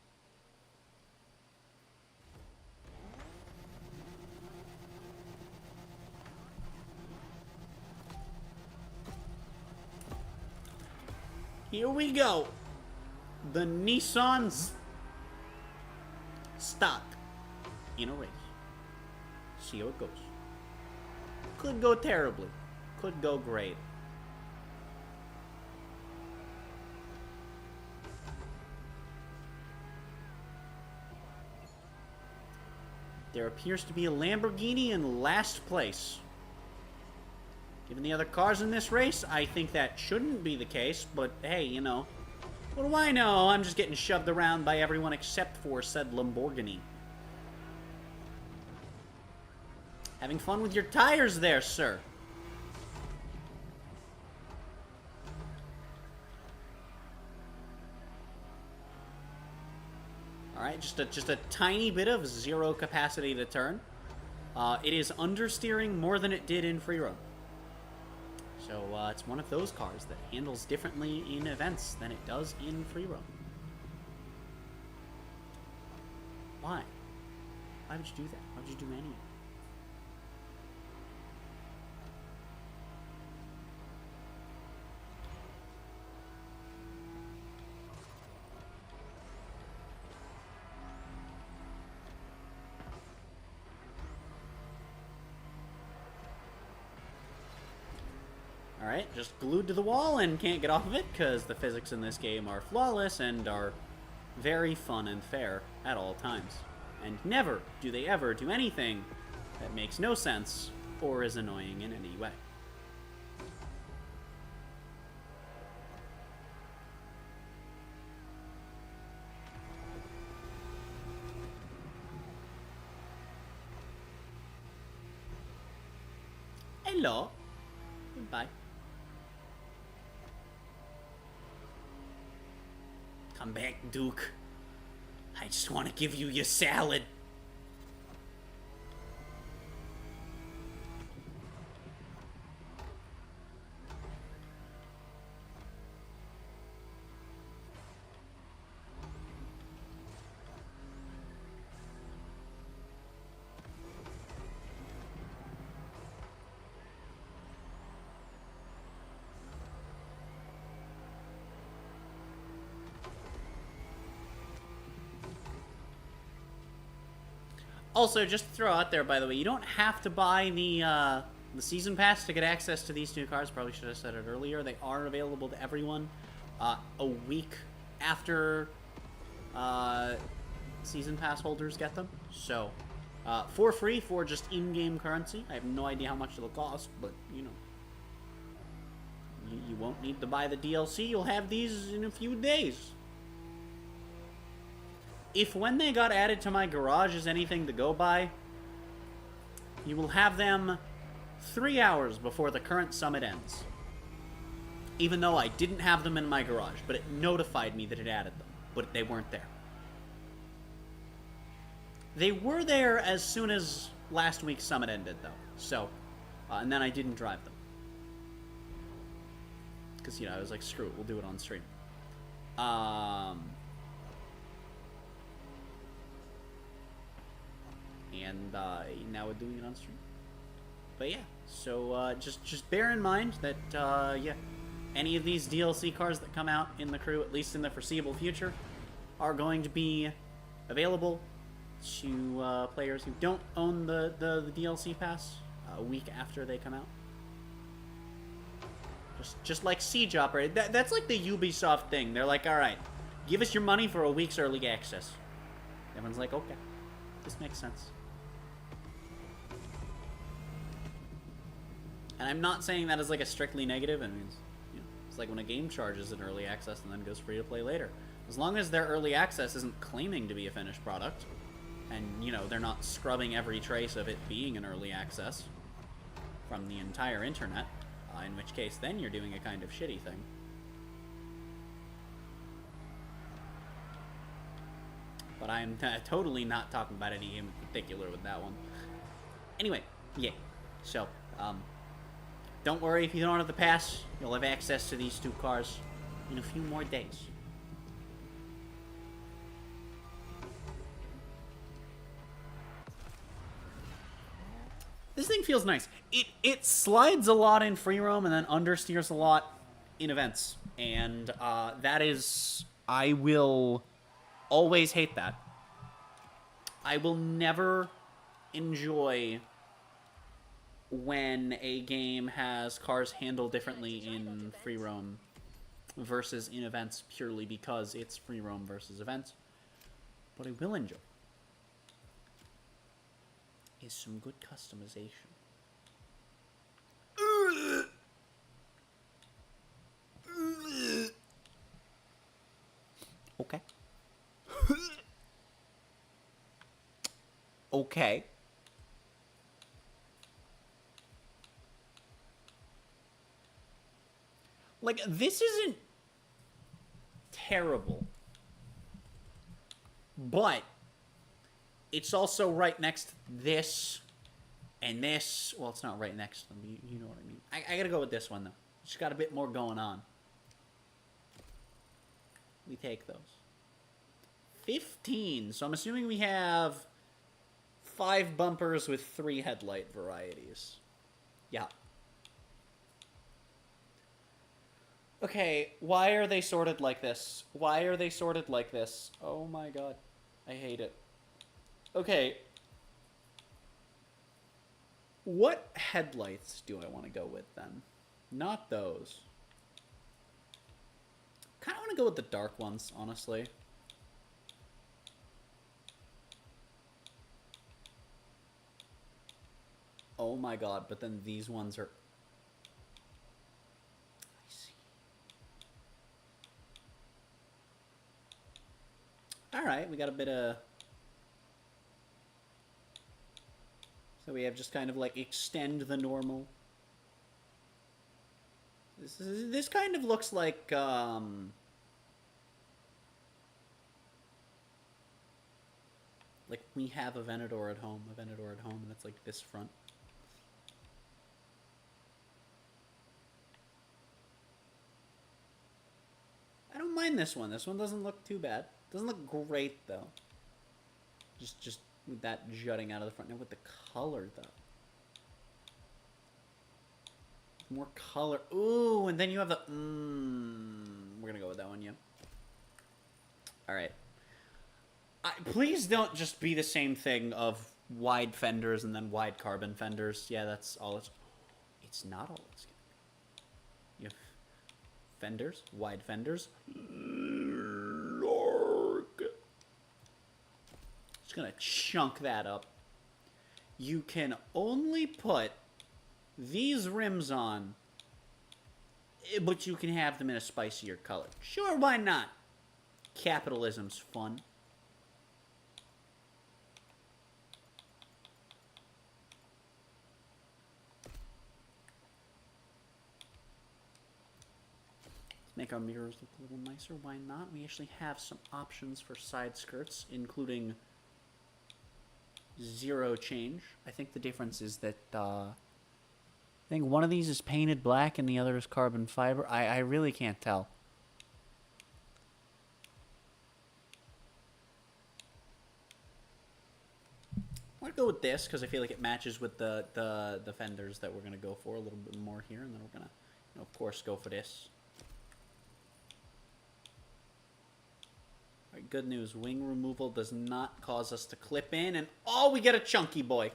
Here we go. The Nissan's stock in a race. See how it goes. Could go terribly. Could go great. There appears to be a Lamborghini in last place. Given the other cars in this race, I think that shouldn't be the case, but hey, you know. What do I know? I'm just getting shoved around by everyone except for said Lamborghini. Having fun with your tires there, sir. Alright, just a tiny bit of zero capacity to turn. It is understeering more than it did in free roam. So it's one of those cars that handles differently in events than it does in free roam. Why? Why would you do that? Why would you do any of it? Alright, just glued to the wall and can't get off of it because the physics in this game are flawless and are very fun and fair at all times. And never do they ever do anything that makes no sense or is annoying in any way. Hello. Goodbye. Come back, Duke. I just want to give you your salad. Also, just to throw out there, by the way, you don't have to buy the season pass to get access to these two cars. Probably should have said it earlier. They are available to everyone a week after season pass holders get them. So, for free, for just in-game currency. I have no idea how much it'll cost, but, you know. You won't need to buy the DLC. You'll have these in a few days. If when they got added to my garage is anything to go by, you will have them 3 hours before the current summit ends. Even though I didn't have them in my garage, but it notified me that it added them, but they weren't there. They were there as soon as last week's summit ended, though. So, and then I didn't drive them. Because, you know, I was like, screw it, we'll do it on stream. And now we're doing it on stream. But yeah, so just bear in mind that yeah, any of these DLC cars that come out in the crew, at least in the foreseeable future, are going to be available to players who don't own the DLC pass a week after they come out. Just like Siege Operator. That's like the Ubisoft thing. They're like, all right, give us your money for a week's early access. Everyone's like, okay, this makes sense. And I'm not saying that as like a strictly negative. I mean, you know, it's like when a game charges in early access and then goes free to play later. As long as their early access isn't claiming to be a finished product, and you know they're not scrubbing every trace of it being an early access from the entire internet, in which case then you're doing a kind of shitty thing. But I'm totally not talking about any game in particular with that one. Anyway, yeah. So, don't worry if you don't have the pass. You'll have access to these two cars in a few more days. This thing feels nice. It slides a lot in free roam and then understeers a lot in events. And that is... I will always hate that. I will never enjoy when a game has cars handled differently in free roam versus in events purely because it's free roam versus events. What I will enjoy is some good customization. Okay. Okay. Like, this isn't terrible, but It's also right next to this and this. Well, it's not right next to them. You know what I mean. I gotta go with this one, though. It's got a bit more going on. We take those. 15. So I'm assuming we have 5 bumpers with 3 headlight varieties. Yeah. Okay, why are they sorted like this? Why are they sorted like this? Oh my god. I hate it. Okay. What headlights do I want to go with then? Not those. Kind of want to go with the dark ones, honestly. Oh my god, but then these ones are... I see. Alright, we got a bit of... So we have just kind of like extend the normal. This kind of looks like, like we have a Venador at home, and it's like this front. I don't mind this one. This one doesn't look too bad. Doesn't look great though. Just with that jutting out of the front. Now with the color though. More color. Ooh, and then you have the... we're gonna go with that one, yeah. Alright. Please don't just be the same thing of wide fenders and then wide carbon fenders. Yeah, that's all it's... It's not all it's gonna be. You have fenders, wide fenders. Lord. Just gonna chunk that up. You can only put these rims on, but you can have them in a spicier color. Sure, why not? Capitalism's fun. Let's make our mirrors look a little nicer. Why not? We actually have some options for side skirts, including 0 change. I think the difference is that, I think one of these is painted black and the other is carbon fiber. I really can't tell. I'm going to go with this because I feel like it matches with the fenders that we're going to go for a little bit more here. And then we're going to, of course, go for this. All right, good news. Wing removal does not cause us to clip in. And, oh, we get a chunky boy.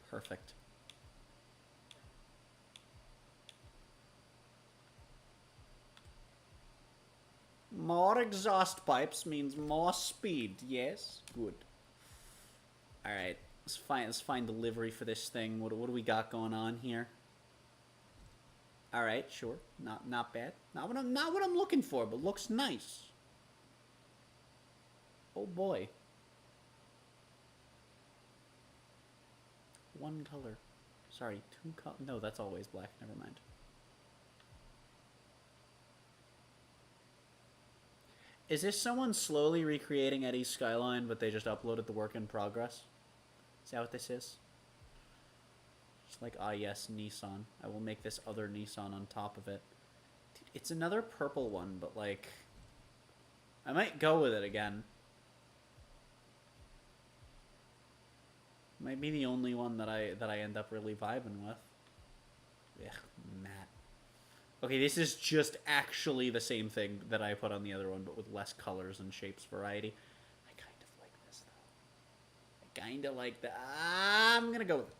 Perfect. More exhaust pipes means more speed. Yes, good. All right, let's find the livery for this thing. What do we got going on here? All right, sure, not bad. Not what I'm looking for, but looks nice. Oh boy. One color. Sorry, 2 color. No, that's always black. Never mind. Is this someone slowly recreating Eddie's skyline, but they just uploaded the work in progress? Is that what this is? Just like, ah yes, Nissan. I will make this other Nissan on top of it. Dude, it's another purple one, but like... I might go with it again. Might be the only one that I end up really vibing with. Ugh, matte. Okay, this is just actually the same thing that I put on the other one, but with less colors and shapes variety. I kind of like this, though. I kind of like that. I'm going to go with it.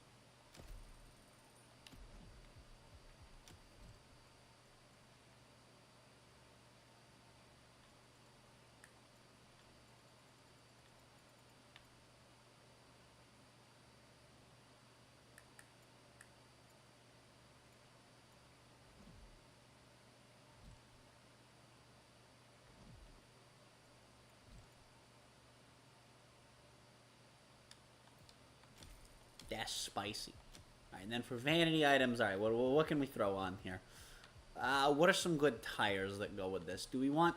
That's spicy. All right, and then for vanity items, all right, what can we throw on here? What are some good tires that go with this? Do we want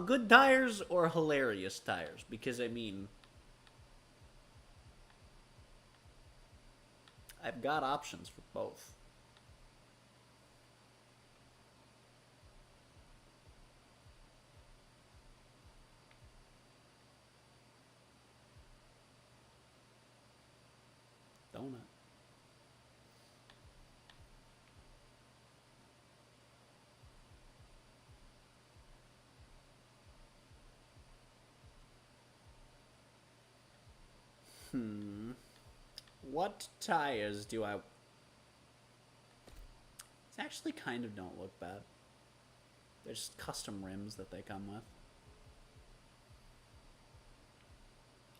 good tires or hilarious tires? Because I mean, I've got options for both. Donut. What tires do I... These actually kind of don't look bad. They're just custom rims that they come with.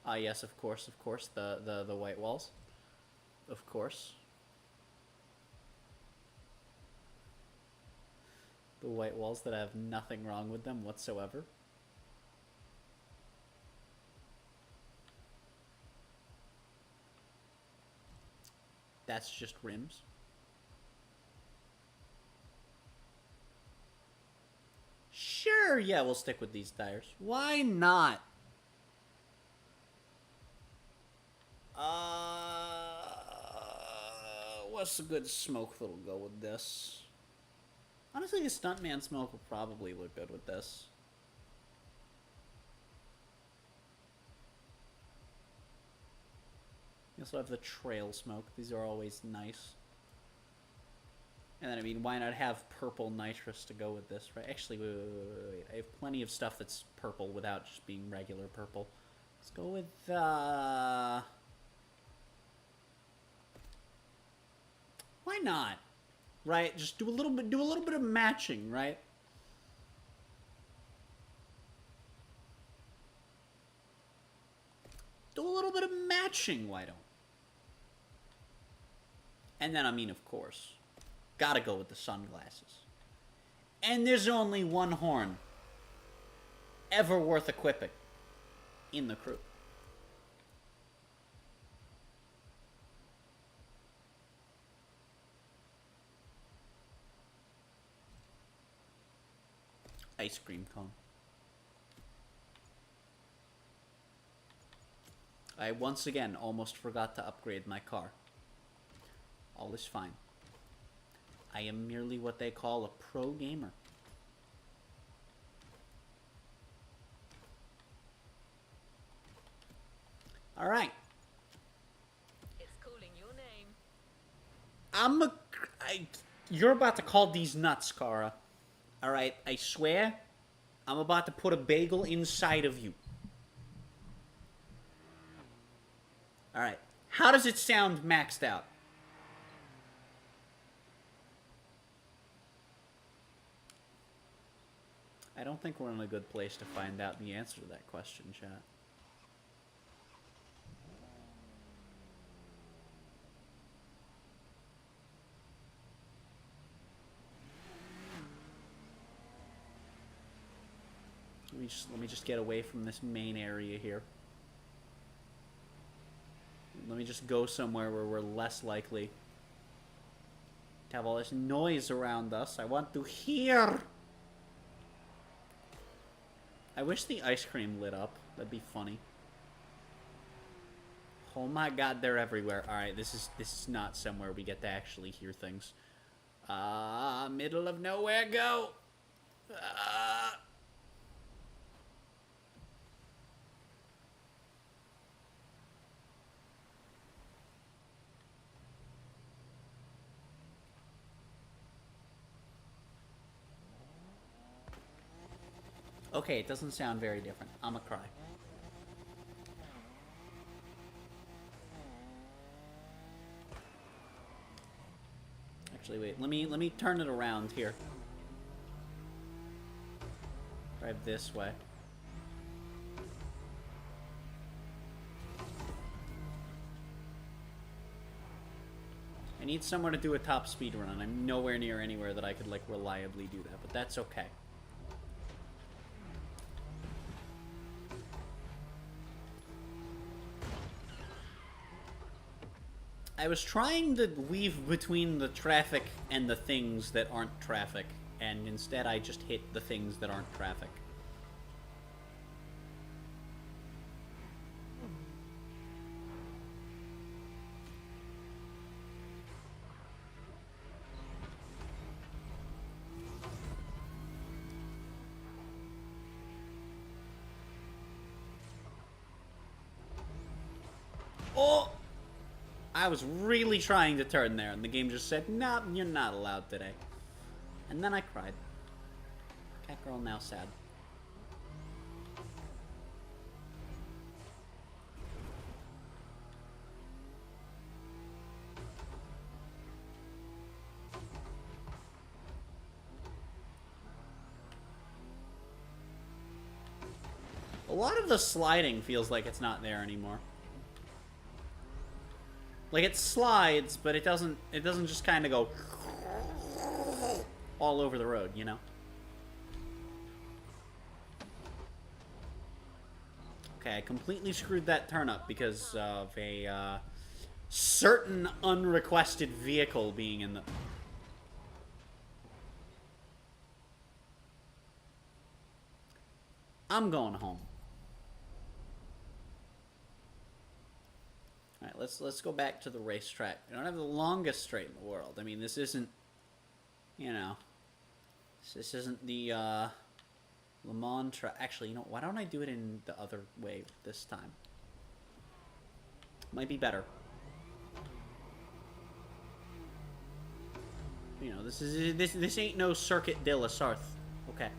Ah, yes, of course, the white walls. Of course. The white walls that have nothing wrong with them whatsoever. That's just rims. Sure, yeah, we'll stick with these tires. Why not? What's a good smoke that'll go with this? Honestly, the Stuntman smoke will probably look good with this. You also have the trail smoke. These are always nice. And then, I mean, why not have purple nitrous to go with this, right? Actually, wait. I have plenty of stuff that's purple without just being regular purple. Let's go with, why not? Right? Just do a little bit of matching, right? Do a little bit of matching, why don't? And then, I mean, of course, gotta go with the sunglasses. And there's only one horn ever worth equipping in the crew. Ice cream cone. I once again almost forgot to upgrade my car. All is fine. I am merely what they call a pro gamer. All right. It's calling your name. You're about to call these nuts, Kara. All right, I swear, I'm about to put a bagel inside of you. All right. How does it sound maxed out? I don't think we're in a good place to find out the answer to that question, chat. Let me just get away from this main area here. Let me just go somewhere where we're less likely to have all this noise around us. I want to hear. I wish the ice cream lit up. That'd be funny. Oh my god, they're everywhere. Alright, this is not somewhere we get to actually hear things. Middle of nowhere, go! Okay, it doesn't sound very different. I'ma cry. Actually, wait. Let me turn it around here. Drive this way. I need somewhere to do a top speed run, and I'm nowhere near anywhere that I could, like, reliably do that, but that's okay. I was trying to weave between the traffic and the things that aren't traffic, and instead I just hit the things that aren't traffic. Oh! I was really trying to turn there, and the game just said, "Nah, you're not allowed today." And then I cried. Catgirl now sad. A lot of the sliding feels like it's not there anymore. Like, it slides, but it doesn't just kind of go all over the road, you know? Okay, I completely screwed that turn up because of a certain unrequested vehicle being in the... I'm going home. Alright, let's go back to the racetrack. We don't have the longest straight in the world. I mean, this isn't, you know, this isn't the Le Mans track. Actually, you know, why don't I do it in the other way this time? Might be better. You know, this ain't no Circuit de la Sarthe. Okay.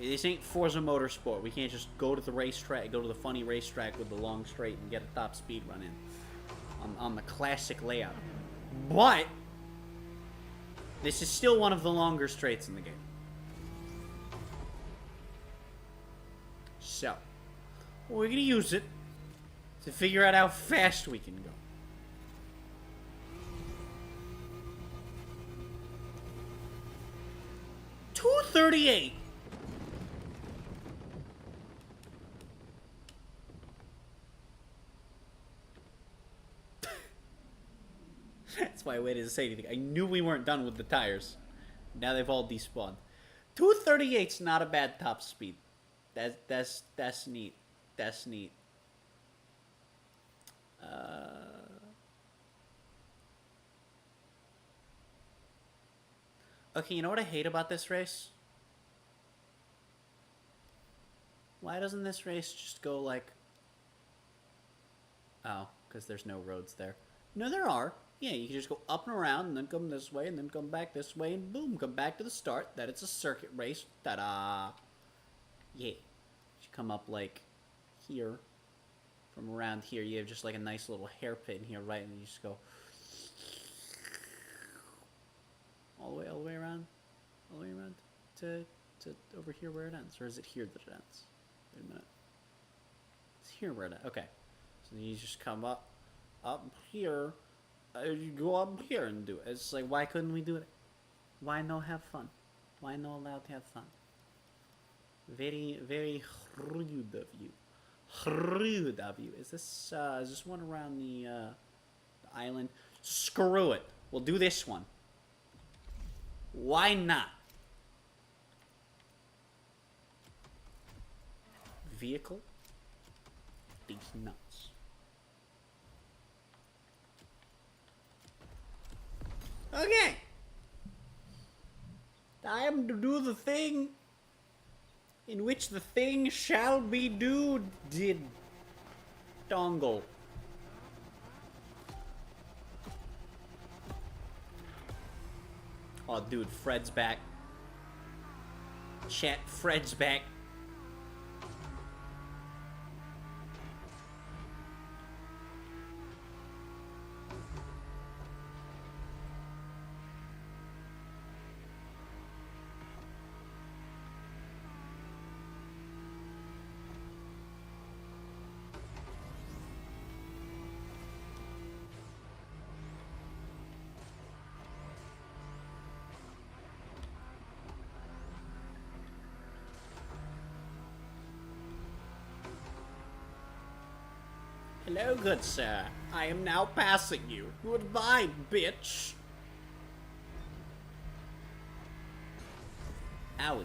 This ain't Forza Motorsport. We can't just go to the racetrack, go to the funny racetrack with the long straight and get a top speed run in on the classic layout. But this is still one of the longer straights in the game. So, we're gonna use it to figure out how fast we can go. .238. That's why I waited to say anything. I knew we weren't done with the tires. Now they've all despawned. 238's not a bad top speed. That's neat. That's neat. Okay, you know what I hate about this race? Why doesn't this race just go like... Oh, because there's no roads there. No, there are. Yeah, you can just go up and around, and then come this way, and then come back this way, and boom, come back to the start. That it's a circuit race. Ta-da! Yeah. You come up, like, here. From around here, you have just, like, a nice little hairpin here, right? And you just go... all the way around? All the way around to over here where it ends? Or is it here that it ends? Wait a minute. It's here where it ends. Okay. So then you just come up here... you go up here and do it. It's like, why couldn't we do it? Why no have fun? Why no allowed to have fun? Very, very rude of you. Rude of you. Is this one around the island? Screw it. We'll do this one. Why not? Vehicle? These nuts. Okay. Time to do the thing in which the thing shall be did. Dongle. Oh, dude, Fred's back. Chat, Fred's back. Hello, good sir. I am now passing you. Goodbye, bitch. Owie.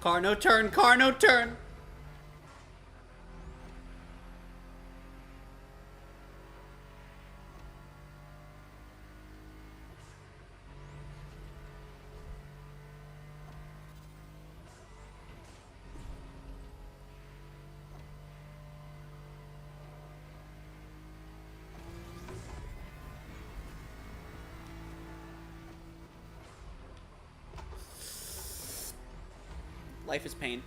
Car no turn, car no turn. Life is pain.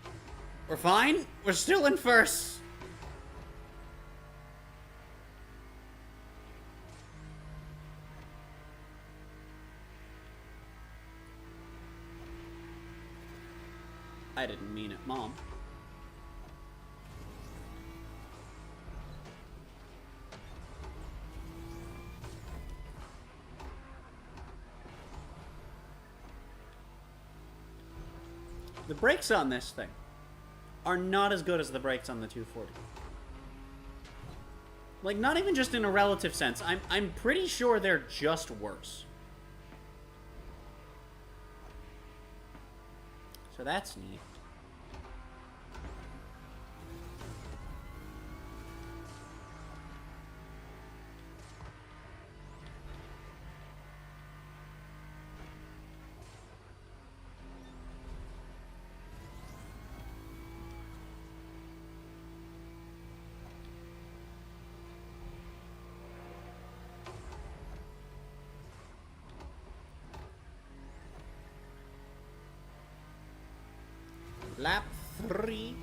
We're fine. We're still in first. I didn't mean it, Mom. The brakes on this thing are not as good as the brakes on the 240. Like, not even just in a relative sense. I'm pretty sure they're just worse. So that's neat. Lap 3.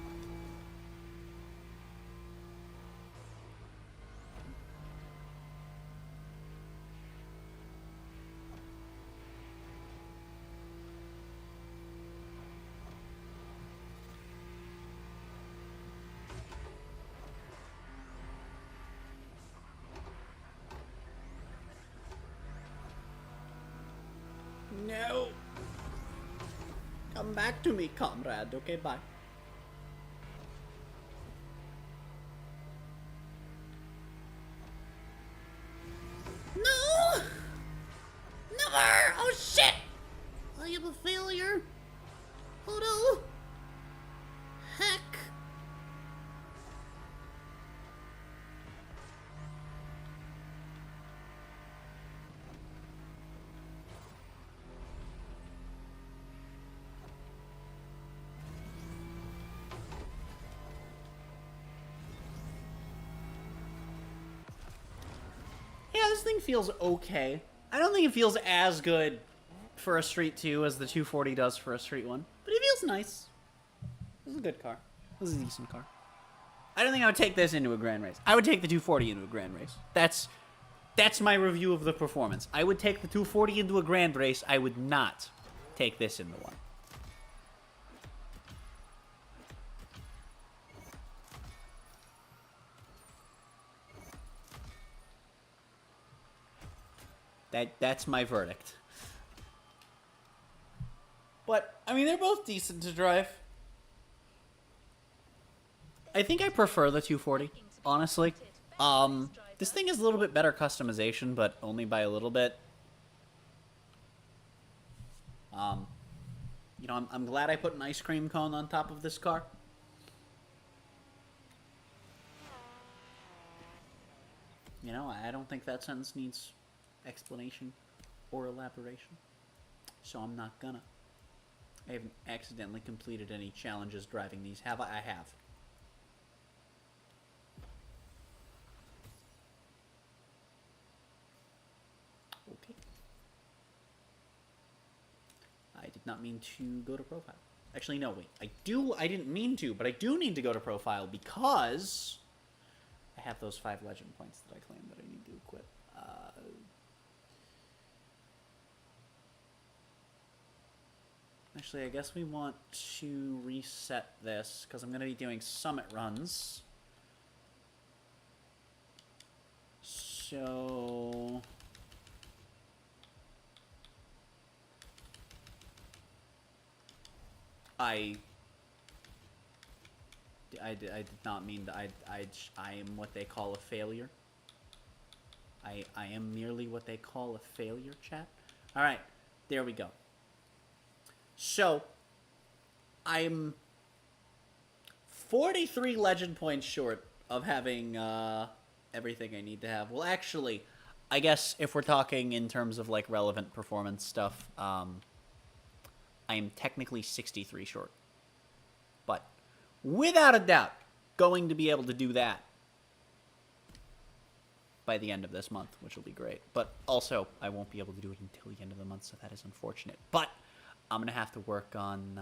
No. Come back to me, comrade. Okay, bye. No! Never! Oh, shit! I am a failure. Oh, no. Heck. Yeah, this thing feels okay. I don't think it feels as good for a Street 2 as the 240 does for a Street 1. But it feels nice. This is a good car. This is a decent car. I don't think I would take this into a grand race. I would take the 240 into a grand race. That's my review of the performance. I would take the 240 into a grand race. I would not take this into one. That's my verdict. But, I mean, they're both decent to drive. I think I prefer the 240, honestly. This thing has a little bit better customization, but only by a little bit. You know, I'm glad I put an ice cream cone on top of this car. You know, I don't think that sentence needs explanation or elaboration, so I'm not gonna. I haven't accidentally completed any challenges driving these, have I? I have. Okay. I did not mean to go to profile. Actually, no, wait. I didn't mean to, but I do need to go to profile because I have those 5 legend points that I claim that I need to equip. Actually, I guess we want to reset this because I'm going to be doing summit runs. So I did not mean that I am what they call a failure. I am merely what they call a failure, chat. All right, there we go. So, I'm 43 legend points short of having everything I need to have. Well, actually, I guess if we're talking in terms of like relevant performance stuff, I am technically 63 short. But without a doubt, going to be able to do that by the end of this month, which will be great. But also, I won't be able to do it until the end of the month, so that is unfortunate. But I'm going to have to work on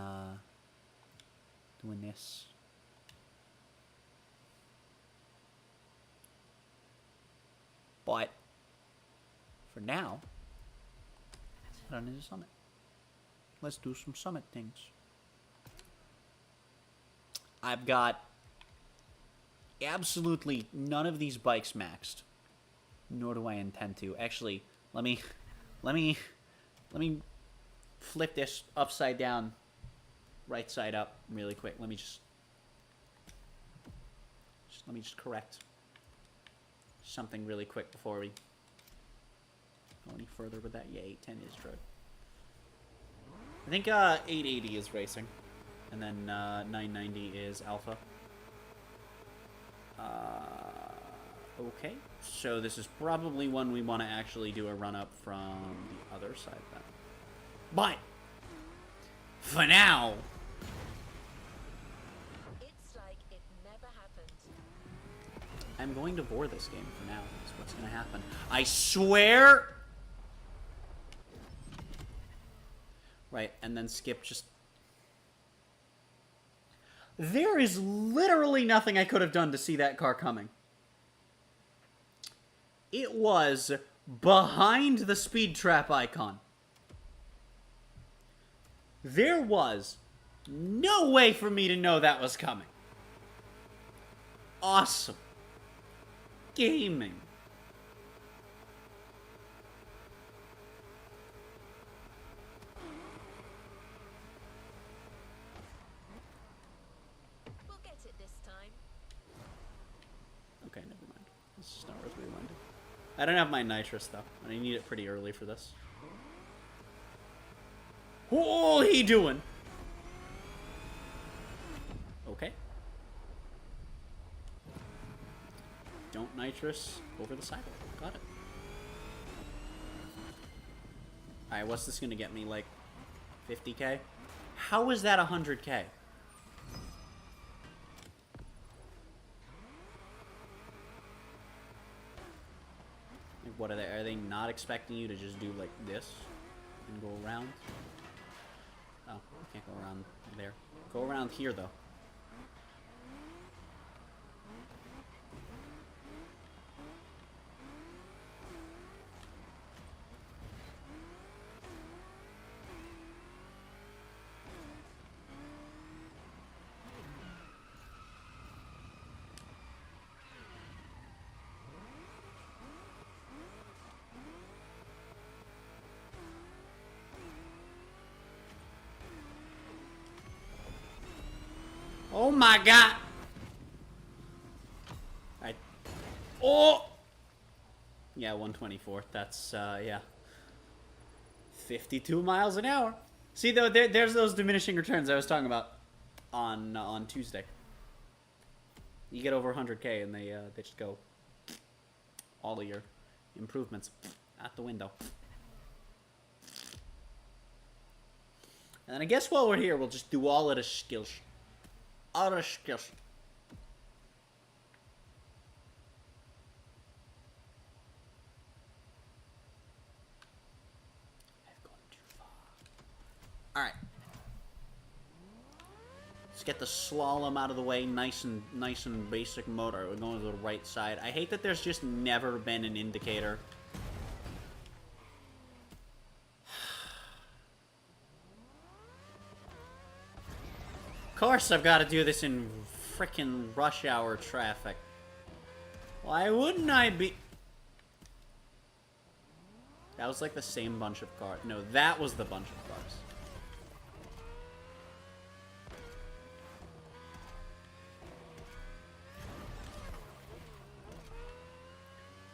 doing this. But for now, let's head on into Summit. Let's do some Summit things. I've got absolutely none of these bikes maxed, nor do I intend to. Actually, let me flip this upside down, right side up, really quick. Let me just correct something really quick before we go any further with that. Yeah, 810 is true. I think 880 is racing, and then 990 is alpha. Okay, so this is probably one we want to actually do a run-up from the other side then. But, for now... It's like it never happened. I'm going to bore this game for now. That's what's going to happen. I swear! Right, and then Skip just... There is literally nothing I could have done to see that car coming. It was behind the speed trap icon. There was no way for me to know that was coming. Awesome. Gaming. We'll get it this time. Okay, never mind. Let's start with rewinding. I don't have my nitrous though, and I need it pretty early for this. Oh, he doing? Okay. Don't nitrous over the sidewalk. Got it. Alright, what's this gonna get me? Like 50k? How is that 100k? Like, what are they? Are they not expecting you to just do like this and go around? Oh, I can't go around there. Go around here though. Oh my god! Oh! Yeah, 124. That's, yeah. 52 miles an hour. See, though, there's those diminishing returns I was talking about on Tuesday. You get over 100k and they just go. All of your improvements out the window. And then I guess while we're here, we'll just do all of the skills. All the skills. I've gone too far. Alright. Let's get the slalom out of the way, nice and basic motor. We're going to the right side. I hate that there's just never been an indicator. Of course I've got to do this in frickin' rush hour traffic. Why wouldn't I be... That was like the same bunch of cars. No, that was the bunch of cars.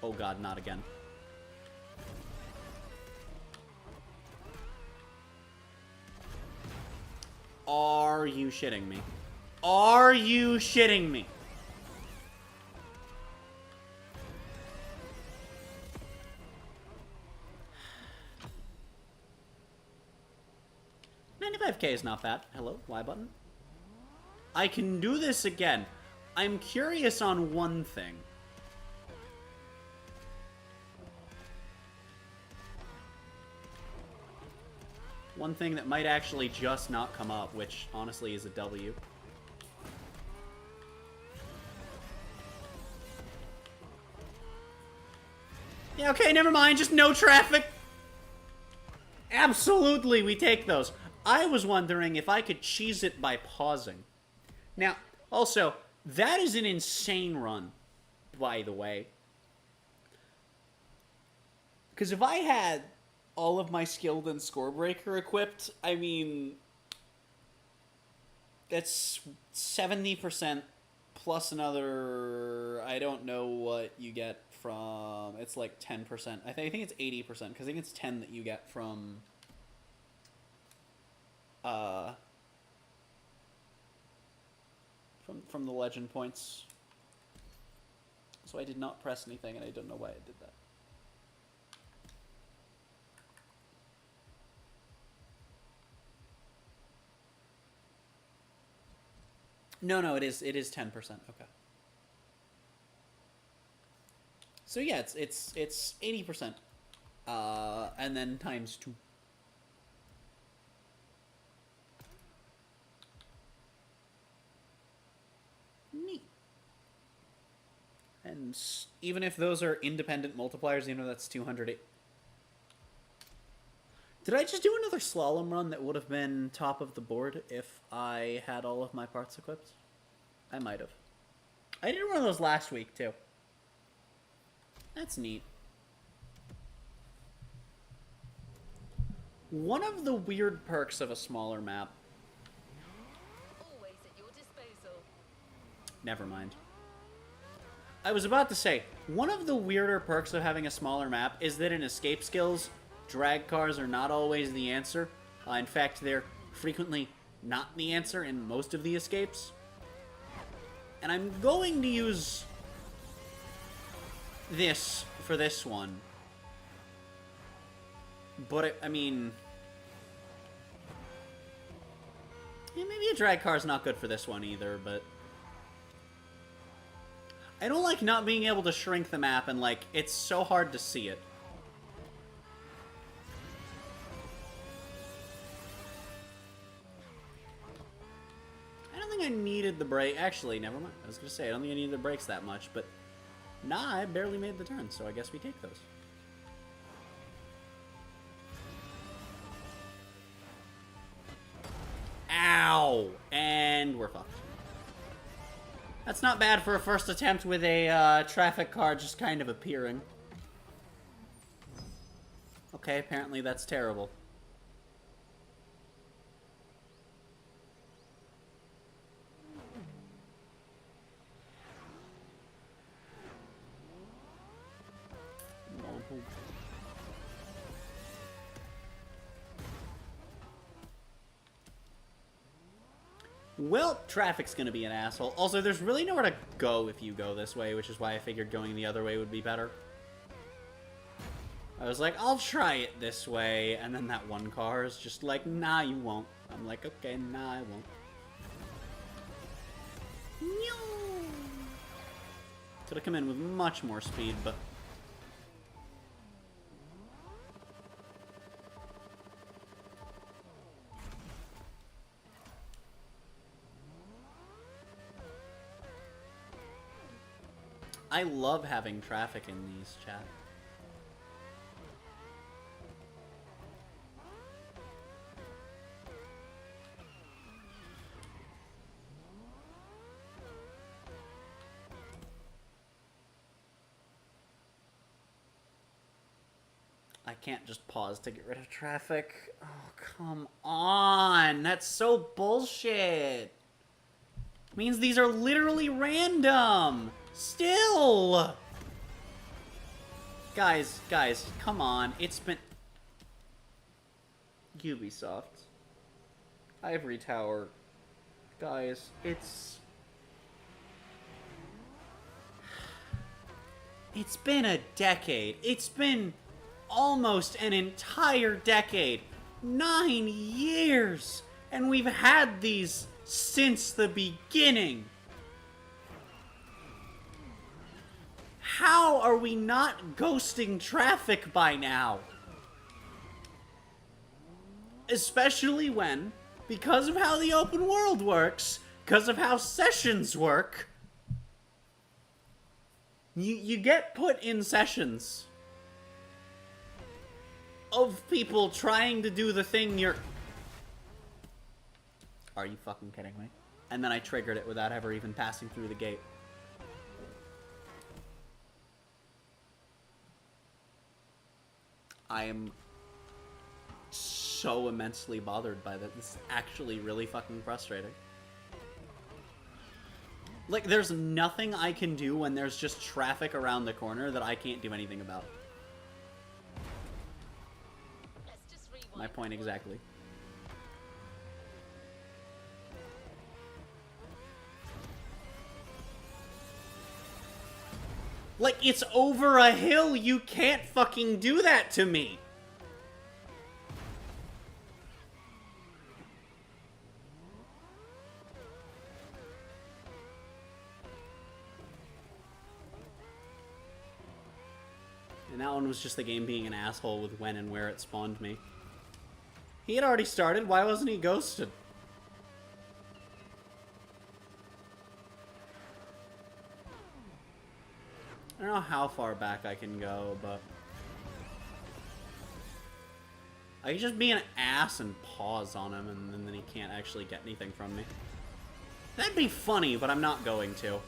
Oh god, not again. Are you shitting me? Are you shitting me? $95K is not bad. Hello, Y button. I can do this again. I'm curious on one thing. One thing that might actually just not come up, which honestly is a W. Yeah, okay, never mind. Just no traffic. Absolutely, we take those. I was wondering if I could cheese it by pausing. Now, also, that is an insane run, by the way. Because if I had all of my skilled and scorebreaker equipped, I mean, that's 70% plus another, I don't know what you get from, it's like 10%. I think it's 80%, because I think it's 10 that you get from the legend points. So I did not press anything, and I don't know why I did that. No, it is 10%. Okay. So yeah, it's 80%, and then times 2. Neat. And even if those are independent multipliers, even though that's 200. Did I just do another slalom run that would have been top of the board if I had all of my parts equipped? I might have. I did one of those last week, too. That's neat. One of the weird perks of a smaller map... Always at your disposal. Never mind. I was about to say, one of the weirder perks of having a smaller map is that in escape skills, drag cars are not always the answer. In fact, they're frequently not the answer in most of the escapes. And I'm going to use this for this one. But, I mean... yeah, maybe a drag car's not good for this one either, but... I don't like not being able to shrink the map and, like, it's so hard to see it. I needed the brake. Actually, never mind. I was going to say, I don't think I needed the brakes that much, but nah, I barely made the turn, so I guess we take those. Ow! And we're fucked. That's not bad for a first attempt with a traffic car just kind of appearing. Okay, apparently that's terrible. Well, traffic's gonna be an asshole. Also, there's really nowhere to go if you go this way, which is why I figured going the other way would be better. I was like, I'll try it this way, and then that one car is just like, nah, you won't. I'm like, okay, nah, I won't. Could have come in with much more speed, but... I love having traffic in these, chat. I can't just pause to get rid of traffic. Oh, come on. That's so bullshit. Means these are literally random. Still! Guys, come on. It's been... Ubisoft. Ivory Tower. Guys, it's... It's been a decade. It's been almost an entire decade. 9 years! And we've had these since the beginning. How are we not ghosting traffic by now? Especially when, because of how the open world works, because of how sessions work, you get put in sessions of people trying to do the thing you're... Are you fucking kidding me? And then I triggered it without ever even passing through the gate. I am so immensely bothered by that. This is actually really fucking frustrating. Like, there's nothing I can do when there's just traffic around the corner that I can't do anything about. Let's just rewind. My point exactly. Like, it's over a hill. You can't fucking do that to me. And that one was just the game being an asshole with when and where it spawned me. He had already started. Why wasn't he ghosted? I don't know how far back I can go, but... I can just be an ass and pause on him, and then he can't actually get anything from me. That'd be funny, but I'm not going to.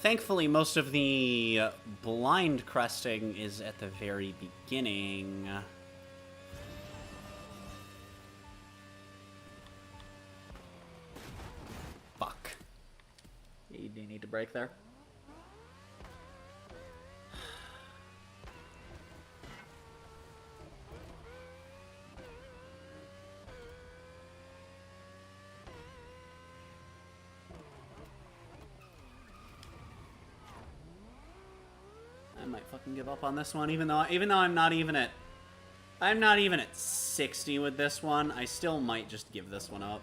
Thankfully, most of the blind cresting is at the very beginning. Fuck. You do need to break there. I might fucking give up on this one, even though I'm not even at 60 with this one. I still might just give this one up.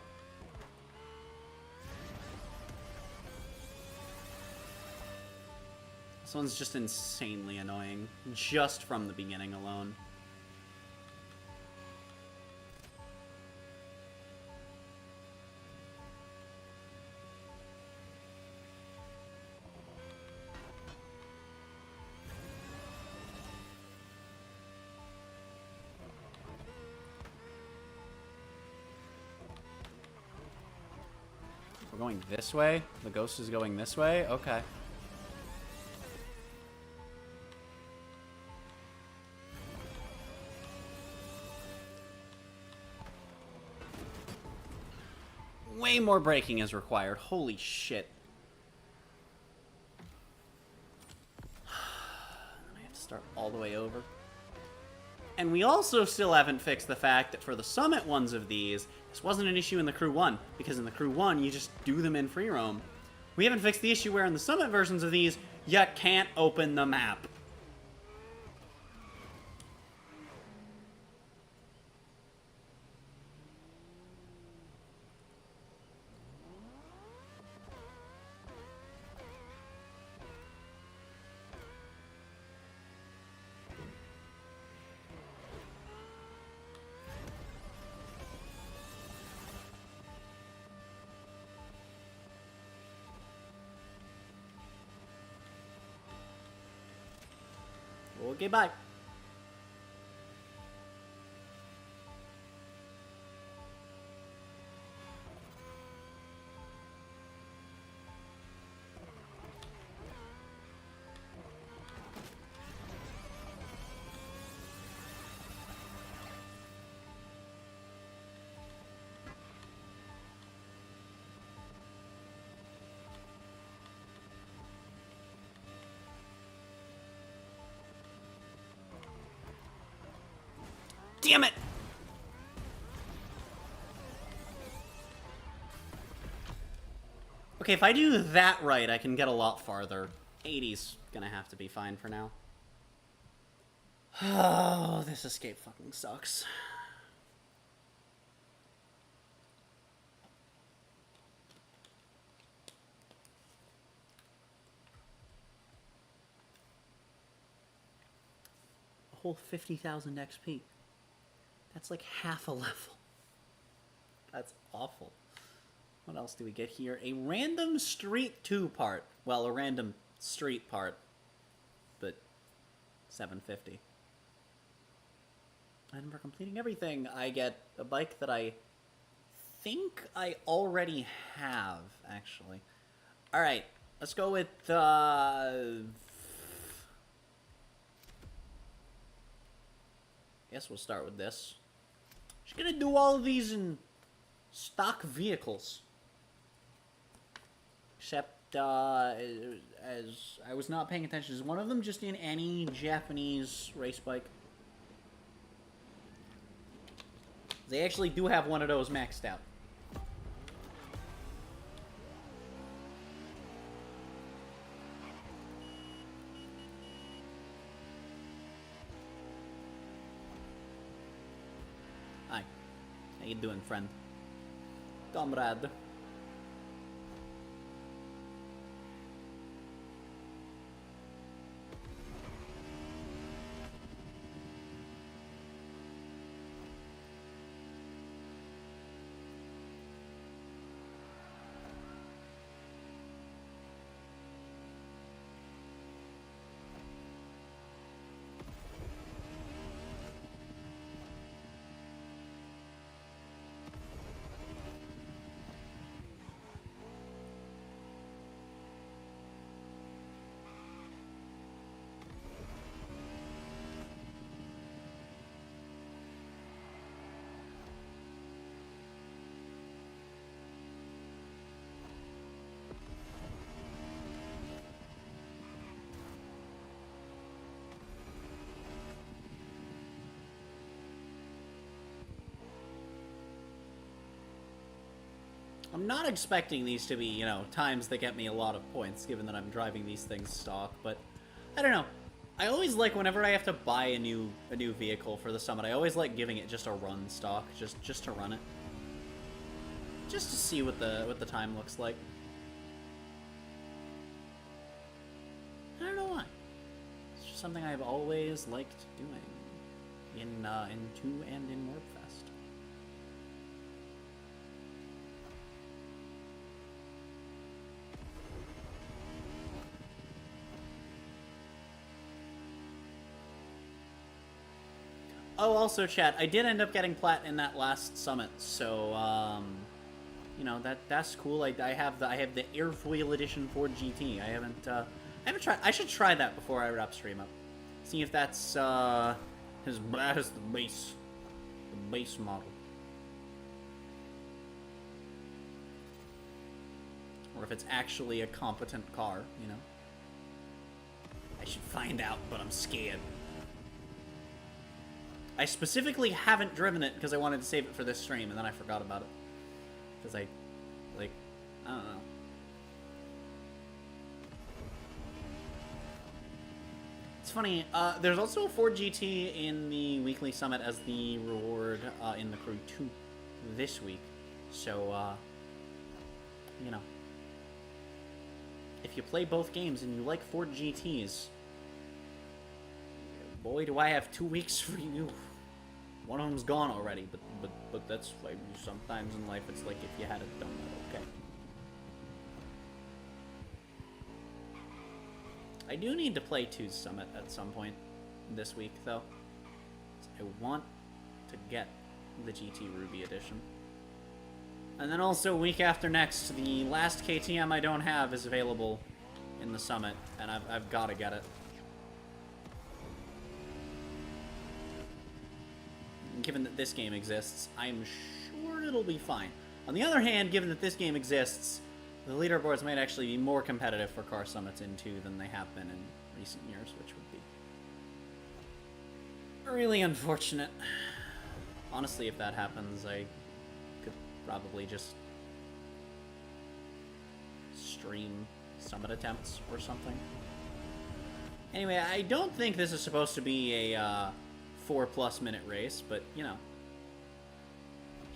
This one's just insanely annoying, just from the beginning alone. We're going this way? The ghost is going this way? Okay. Way more braking is required. Holy shit. I have to start all the way over. And we also still haven't fixed the fact that for the summit ones of these, this wasn't an issue in the Crew 1, because in the Crew 1, you just do them in free roam. We haven't fixed the issue where in the summit versions of these, you can't open the map. Okay, bye. Damn it! Okay, if I do that right, I can get a lot farther. 80's gonna have to be fine for now. Oh, this escape fucking sucks. A whole 50,000 XP. That's like half a level. That's awful. What else do we get here? A random Street 2 part. Well, a random street part. But $7.50. And for completing everything, I get a bike that I think I already have, actually. Alright, let's go with, guess we'll start with this. Just gonna do all of these in stock vehicles. Except, as I was not paying attention, is one of them just in any Japanese race bike? They actually do have one of those maxed out. Hi. How you doing, friend? Comrade. I'm not expecting these to be, you know, times that get me a lot of points, given that I'm driving these things stock, but I don't know. I always like, whenever I have to buy a new vehicle for the summit, I always like giving it just a run stock, just to run it. Just to see what the time looks like. I don't know why. It's just something I've always liked doing in 2 and in Motorfest. Oh, also, chat, I did end up getting plat in that last summit, so you know, that's cool. I have the airfoil edition Ford GT. I haven't tried. I should try that before I wrap stream up. See if that's as bad as the base model, or if it's actually a competent car. You know, I should find out, but I'm scared. I specifically haven't driven it because I wanted to save it for this stream, and then I forgot about it. Because I don't know. It's funny, there's also a Ford GT in the weekly summit as the reward in the Crew 2 this week. So, you know. If you play both games and you like Ford GTs, boy, do I have 2 weeks for you. One of them's gone already, but that's like, sometimes in life it's like if you had it done, okay. I do need to play 2's Summit at some point this week, though. I want to get the GT Ruby edition. And then also, week after next, the last KTM I don't have is available in the Summit, and I've got to get it. Given that this game exists, I'm sure it'll be fine. On the other hand, given that this game exists, the leaderboards might actually be more competitive for car summits in 2 than they have been in recent years, which would be really unfortunate. Honestly, if that happens, I could probably just stream summit attempts or something. Anyway, I don't think this is supposed to be a 4+ minute race, but you know,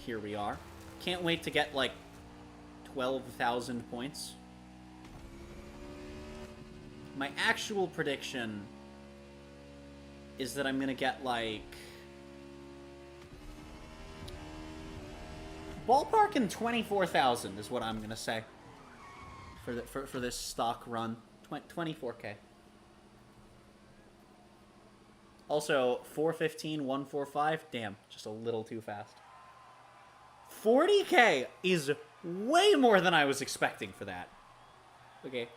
here we are. Can't wait to get like 12,000 points. My actual prediction is that I'm gonna get like Ballpark in 24,000 is what I'm gonna say for this stock run. 24K. Also, 415, 145. Damn, just a little too fast. 40K is way more than I was expecting for that. Okay,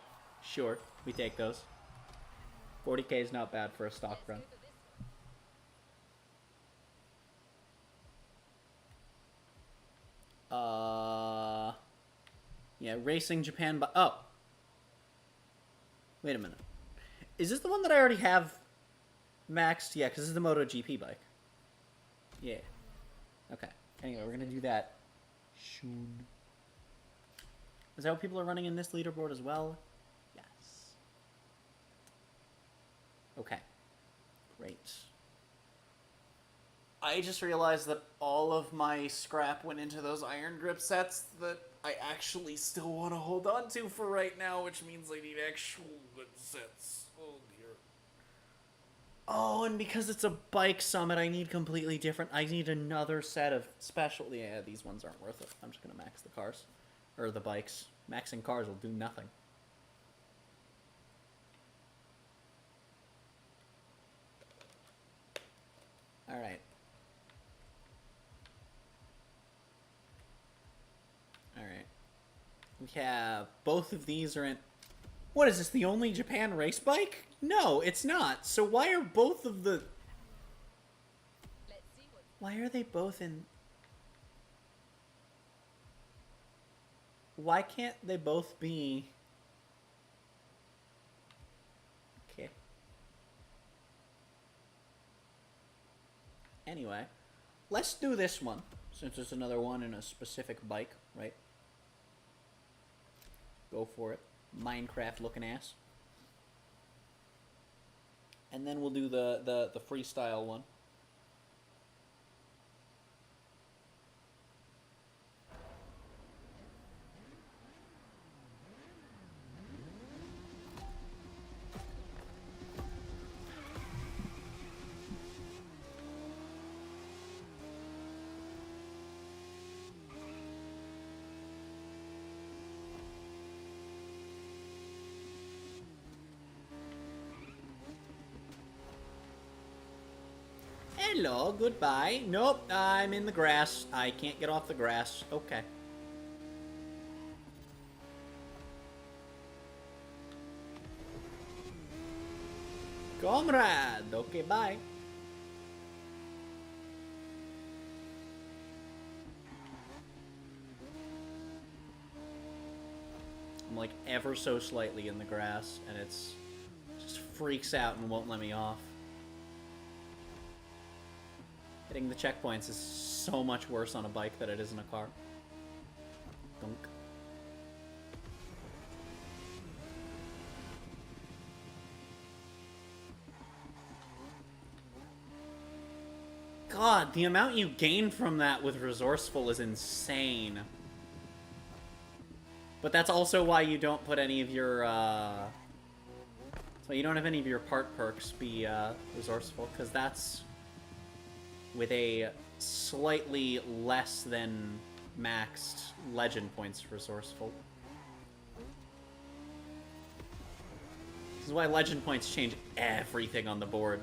sure, we take those. 40K is not bad for a stock run. Yeah, Racing Japan, but oh. Wait a minute. Is this the one that I already have maxed? Yeah, because this is the MotoGP bike. Yeah. Okay. Anyway, we're gonna do that soon. Is that what people are running in this leaderboard as well? Yes. Okay. Great. I just realized that all of my scrap went into those iron grip sets that I actually still want to hold on to for right now, which means I need actual good sets. Oh dear. Oh, and because it's a bike summit, I need completely different. I need another set of special. Yeah, these ones aren't worth it. I'm just gonna max the cars. Or the bikes. Maxing cars will do nothing. Alright. Alright. We have both of these are in... What is this, the only Japan race bike? No, it's not. So why are both of the... Why are they both in... Why can't they both be... Okay. Anyway, let's do this one, since there's another one in a specific bike, right? Go for it. Minecraft looking ass. And then we'll do the freestyle one. Hello, goodbye. Nope, I'm in the grass. I can't get off the grass. Okay. Comrade! Okay, bye. I'm like ever so slightly in the grass, and it's just freaks out and won't let me off. Hitting the checkpoints is so much worse on a bike than it is in a car. Dunk. God, the amount you gain from that with Resourceful is insane. But that's also why you don't put any of your, so you don't have any of your part perks be, Resourceful, because that's with a slightly less than maxed legend points Resourceful. This is why legend points change everything on the board.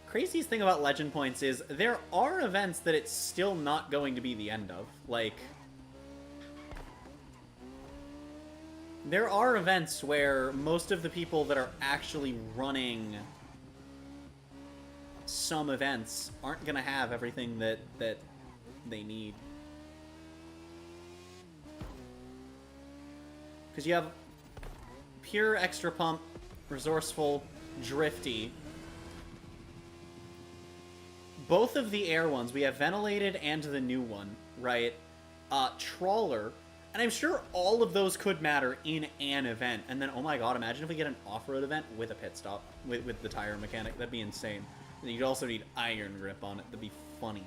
Craziest thing about legend points is there are events that it's still not going to be the end of. Like, there are events where most of the people that are actually running some events aren't going to have everything that they need. Because you have pure extra pump, resourceful, drifty. Both of the air ones, we have ventilated and the new one, right? Trawler. And I'm sure all of those could matter in an event. And then, oh my god, imagine if we get an off-road event with a pit stop, with the tire mechanic. That'd be insane. And you'd also need iron grip on it. That'd be funny.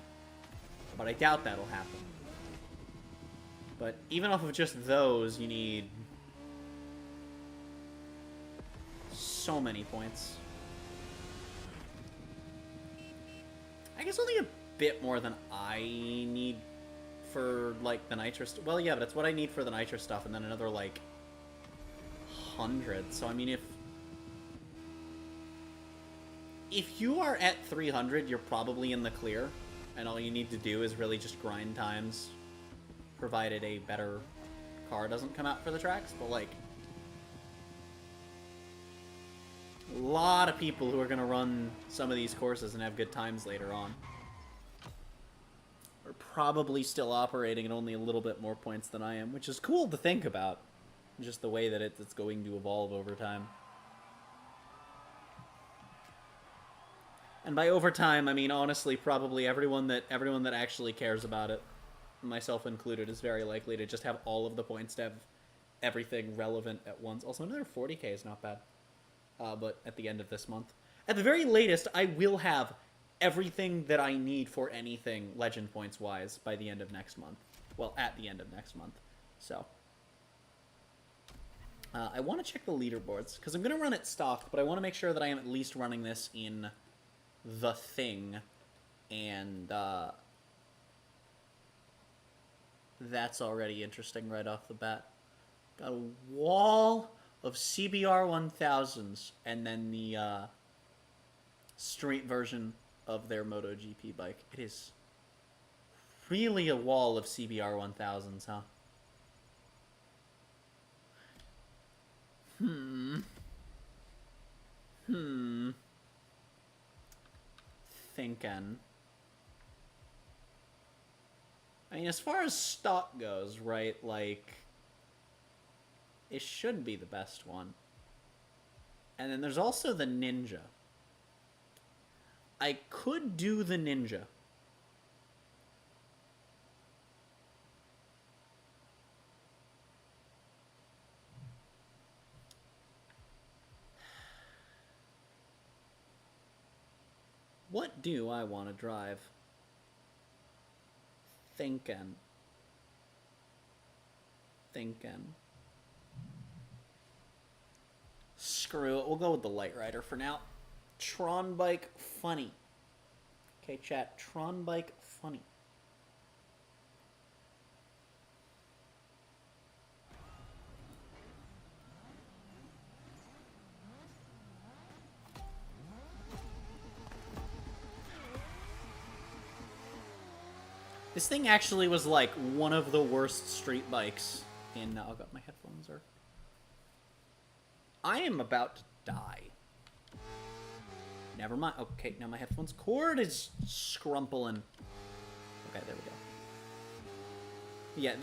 But I doubt that'll happen. But even off of just those, you need so many points. guess only a bit more than I need for, like, the nitro stuff. Well, yeah, but it's what I need for the nitro stuff, and then another, like, 100. So, I mean, if you are at 300, you're probably in the clear, and all you need to do is really just grind times, provided a better car doesn't come out for the tracks. But, like, a lot of people who are going to run some of these courses and have good times later on are probably still operating at only a little bit more points than I am, which is cool to think about. Just the way that it's going to evolve over time. And by over time, I mean, honestly, probably everyone that actually cares about it, myself included, is very likely to just have all of the points to have everything relevant at once. Also, another 40k is not bad. But at the end of this month. At the very latest, I will have everything that I need for anything legend points-wise by the end of next month. Well, at the end of next month. So. I want to check the leaderboards, because I'm going to run it stocked, but I want to make sure that I am at least running this in the thing. And, that's already interesting right off the bat. Got a wall of CBR 1000s, and then the street version of their MotoGP bike. It is really a wall of CBR 1000s, huh? Thinking. I mean, as far as stock goes, right, like, it should be the best one. And then there's also the Ninja. I could do the Ninja. What do I want to drive? Thinking. Screw it, we'll go with the Light Rider for now. Tron Bike funny. Okay, chat, Tron Bike funny. This thing actually was like one of the worst street bikes in... Oh god, my headphones are... I am about to die. Never mind. Okay, now my headphones cord is scrumpling. Okay, there we go. Yeah,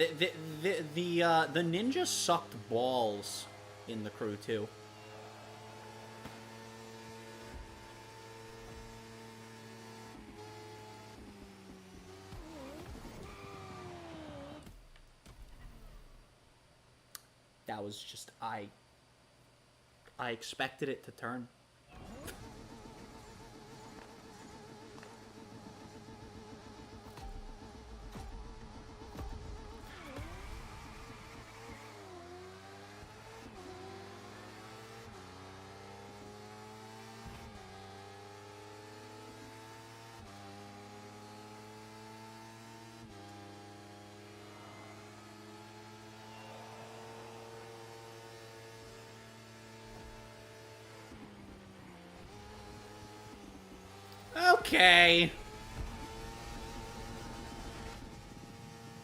the Ninja sucked balls in the crew too. That was just, I expected it to turn. Okay.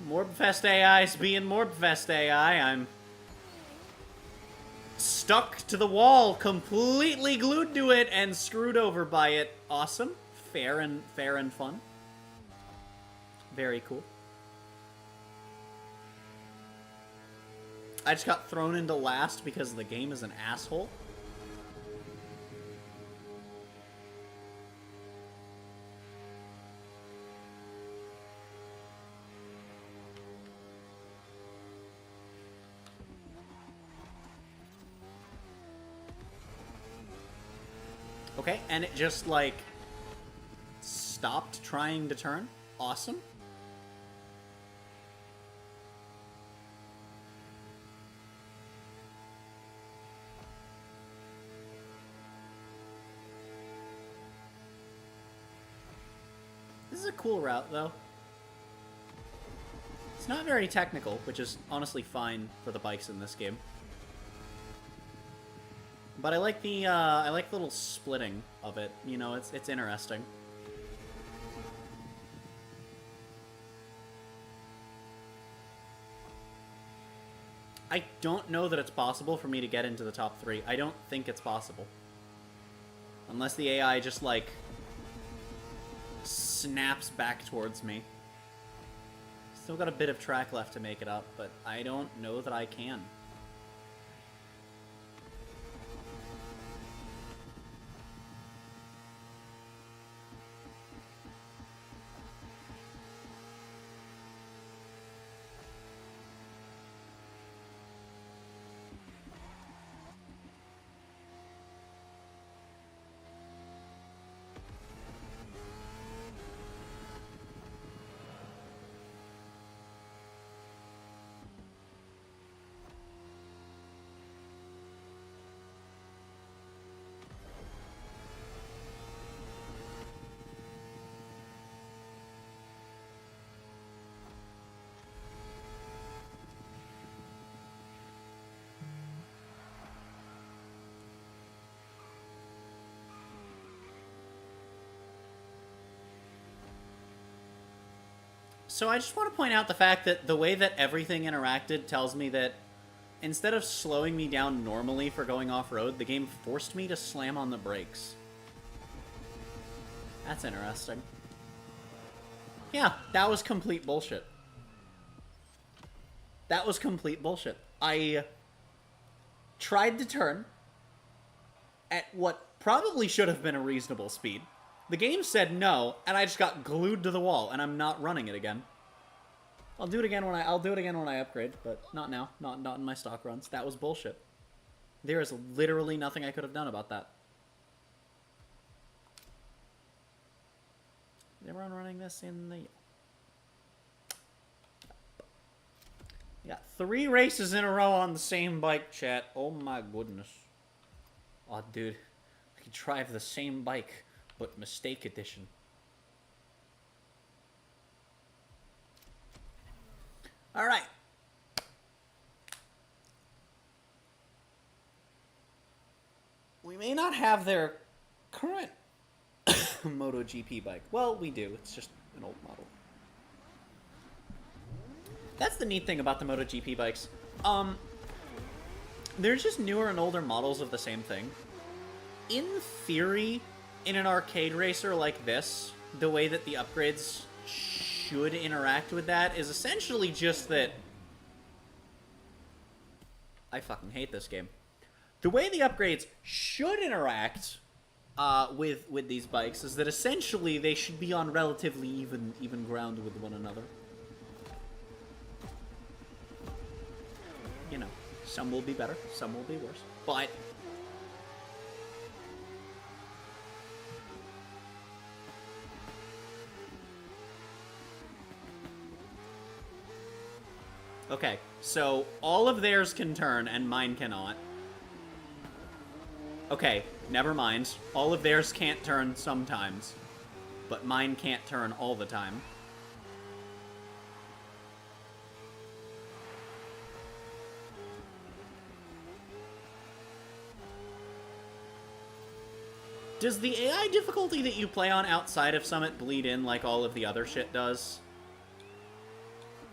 Morbfest AI's being Morbfest AI. I'm stuck to the wall, completely glued to it, and screwed over by it. Awesome. Fair and fun. Very cool. I just got thrown into last because the game is an asshole. Okay, and it just, like, stopped trying to turn. Awesome. is a cool route, though. It's not very technical, which is honestly fine for the bikes in this game. But I like the little splitting of it. You know, it's interesting. I don't know that it's possible for me to get into the top 3. I don't think it's possible. Unless the AI just, like, snaps back towards me. Still got a bit of track left to make it up, but I don't know that I can. So I just want to point out the fact that the way that everything interacted tells me that instead of slowing me down normally for going off-road, the game forced me to slam on the brakes. That's interesting. Yeah, that was complete bullshit. That was complete bullshit. I tried to turn at what probably should have been a reasonable speed. The game said no, and I just got glued to the wall, and I'm not running it again. I'll do it again when I upgrade, but not now. Not in my stock runs. That was bullshit. There is literally nothing I could have done about that. Is everyone running this in the... Yeah, 3 races in a row on the same bike, chat. Oh my goodness. Oh, dude. I could drive the same bike, but mistake edition. Alright. We may not have their current MotoGP bike. Well, we do. It's just an old model. That's the neat thing about the MotoGP bikes. They're just newer and older models of the same thing. In theory, in an arcade racer like this, the way that the upgrades should interact with that is essentially just that... I fucking hate this game. The way the upgrades should interact with these bikes is that essentially they should be on relatively even ground with one another. You know, some will be better, some will be worse, but... Okay, so all of theirs can turn and mine cannot. Okay, never mind. All of theirs can't turn sometimes, but mine can't turn all the time. Does the AI difficulty that you play on outside of Summit bleed in like all of the other shit does?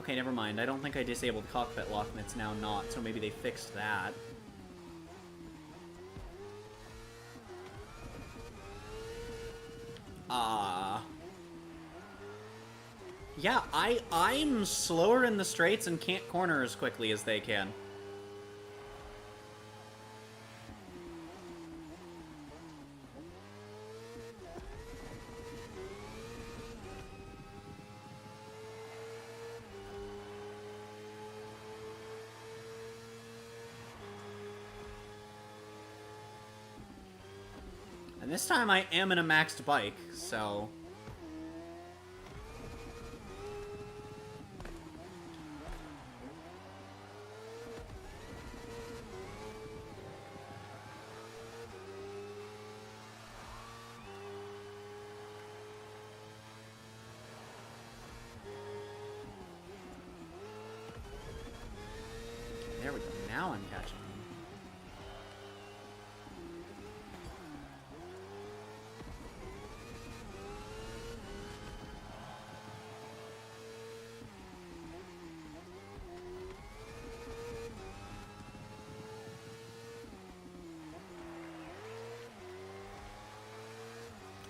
Okay, never mind. I don't think I disabled cockpit lock and it's now not, so maybe they fixed that. Yeah, I'm slower in the straights and can't corner as quickly as they can. And this time I am in a maxed bike, so... Now I'm catching them.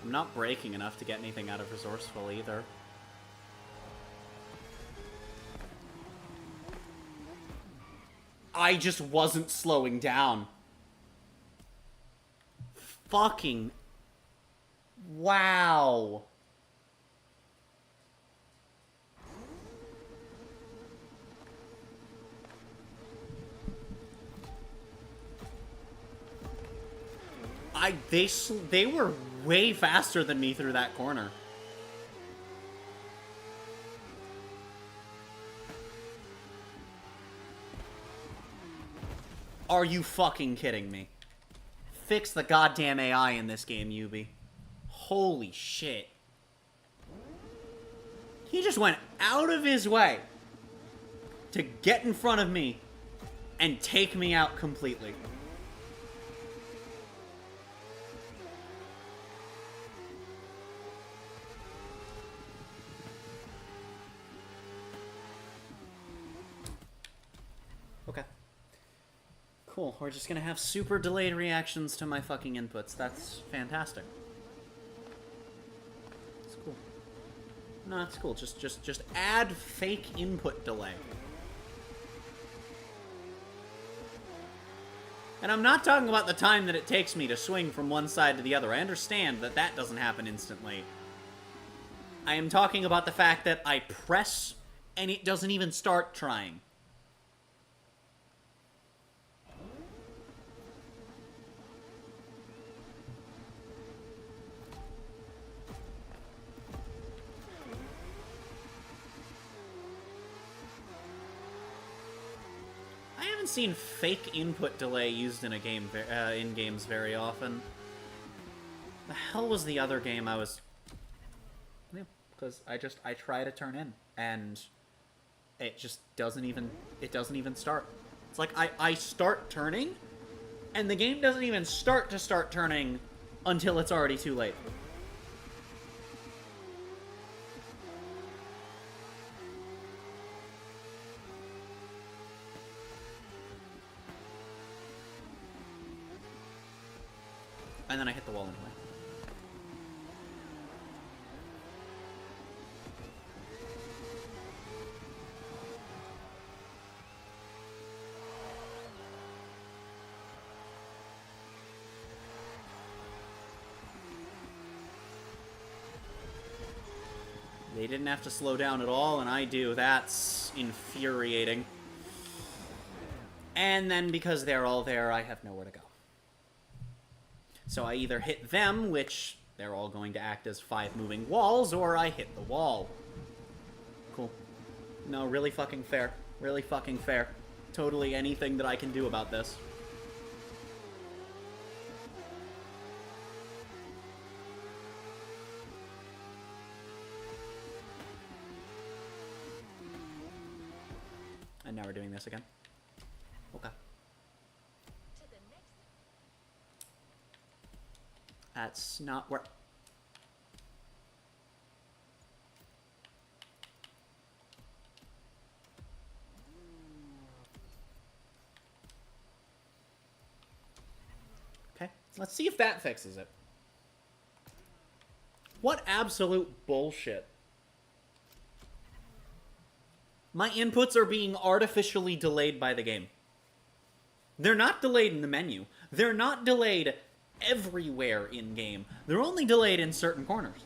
I'm not breaking enough to get anything out of Resourceful either. I just wasn't slowing down. Fucking... Wow. They were way faster than me through that corner. Are you fucking kidding me? Fix the goddamn AI in this game, Yubi. Holy shit. He just went out of his way to get in front of me and take me out completely. Okay. Cool. We're just gonna have super delayed reactions to my fucking inputs. That's fantastic. It's cool. No, it's cool. Just add fake input delay. And I'm not talking about the time that it takes me to swing from one side to the other. I understand that that doesn't happen instantly. I am talking about the fact that I press and it doesn't even start trying. I haven't seen fake input delay used in a game in games very often. The hell was the other game I was? Yeah, because I try to turn in and it just doesn't even start. It's like I start turning and the game doesn't even start turning until it's already too late. And then I hit the wall anyway. They didn't have to slow down at all, and I do. That's infuriating. And then because they're all there, I have nowhere to go. So I either hit them, which they're all going to act as 5 moving walls, or I hit the wall. Cool. No, really fucking fair. Really fucking fair. Totally anything that I can do about this. And now we're doing this again. Okay. That's not where... Okay, let's see if that fixes it. What absolute bullshit. My inputs are being artificially delayed by the game. They're not delayed in the menu. They're not delayed everywhere in-game. They're only delayed in certain corners.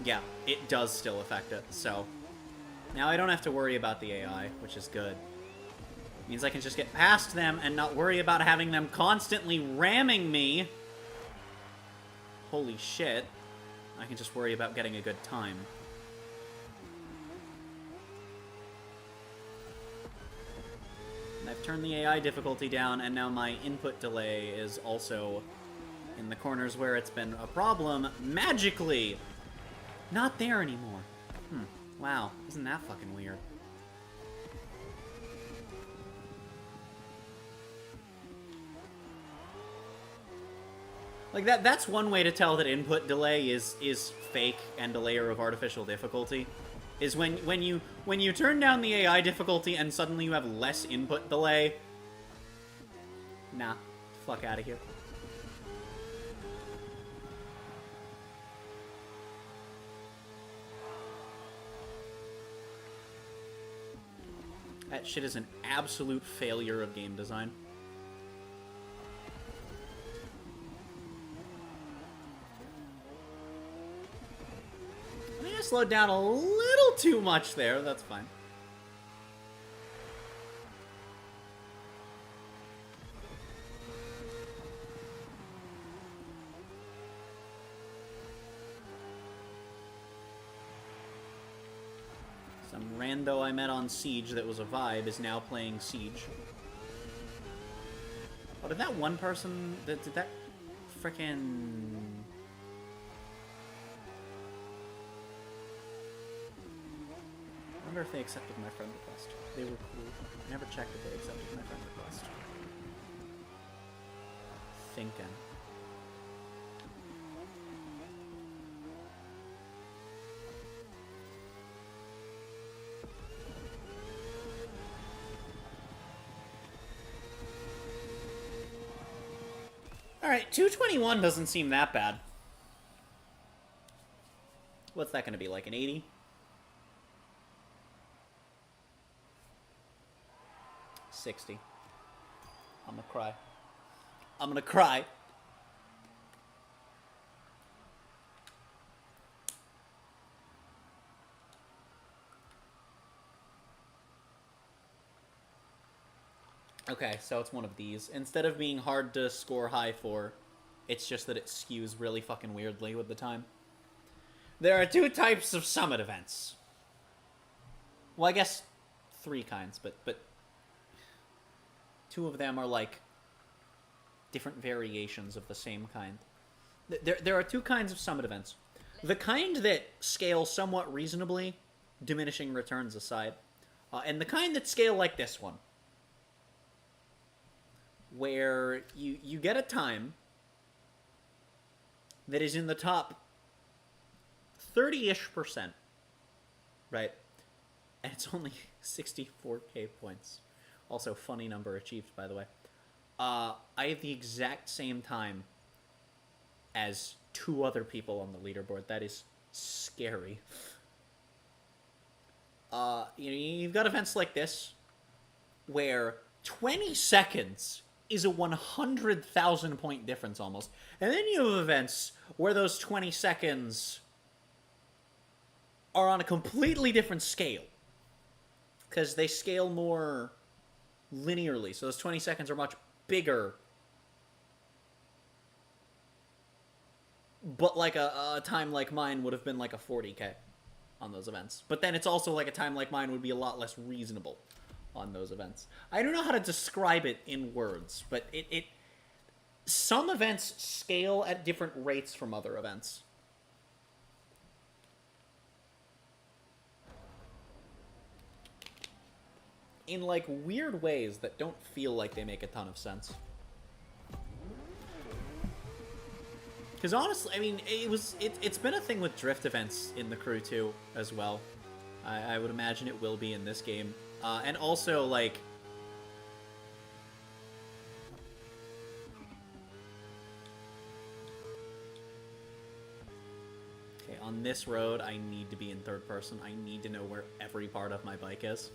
Yeah, it does still affect it, so... Now I don't have to worry about the AI, which is good. Means I can just get past them and not worry about having them constantly ramming me. Holy shit. I can just worry about getting a good time. And I've turned the AI difficulty down, and now my input delay is also in the corners where it's been a problem, magically not there anymore. Wow, isn't that fucking weird? Like, that's one way to tell that input delay is fake and a layer of artificial difficulty. Is when you turn down the AI difficulty and suddenly you have less input delay. Nah, fuck out of here. That shit is an absolute failure of game design. I think I slowed down a little too much there. That's fine. Some rando I met on Siege that was a vibe is now playing Siege. Oh, did that one person... Did that frickin'... I wonder if they accepted my friend request. They were cool. I never checked if they accepted my friend request. Thinking. Alright, 221 doesn't seem that bad. What's that gonna be, like an 80? 60. I'm gonna cry. I'm gonna cry. Okay, so it's one of these. Instead of being hard to score high for, it's just that it skews really fucking weirdly with the time. There are two types of summit events. Well, I guess three kinds, but two of them are like different variations of the same kind. There are two kinds of summit events. The kind that scale somewhat reasonably, diminishing returns aside, and the kind that scale like this one, where you get a time that is in the top 30-ish%, right? And it's only 64k points. Also, funny number achieved, by the way. I have the exact same time as two other people on the leaderboard. That is scary. You've got events like this, where 20 seconds is a 100,000 point difference almost. And then you have events where those 20 seconds are on a completely different scale. Because they scale more linearly. So those 20 seconds are much bigger. But like a time like mine would have been like a 40k on those events. But then it's also like a time like mine would be a lot less reasonable on those events. I don't know how to describe it in words, but some events scale at different rates from other events. In like weird ways that don't feel like they make a ton of sense. Because honestly, I mean, it's been a thing with drift events in the crew too, as well. I would imagine it will be in this game. And also, like... Okay, on this road, I need to be in third person. I need to know where every part of my bike is.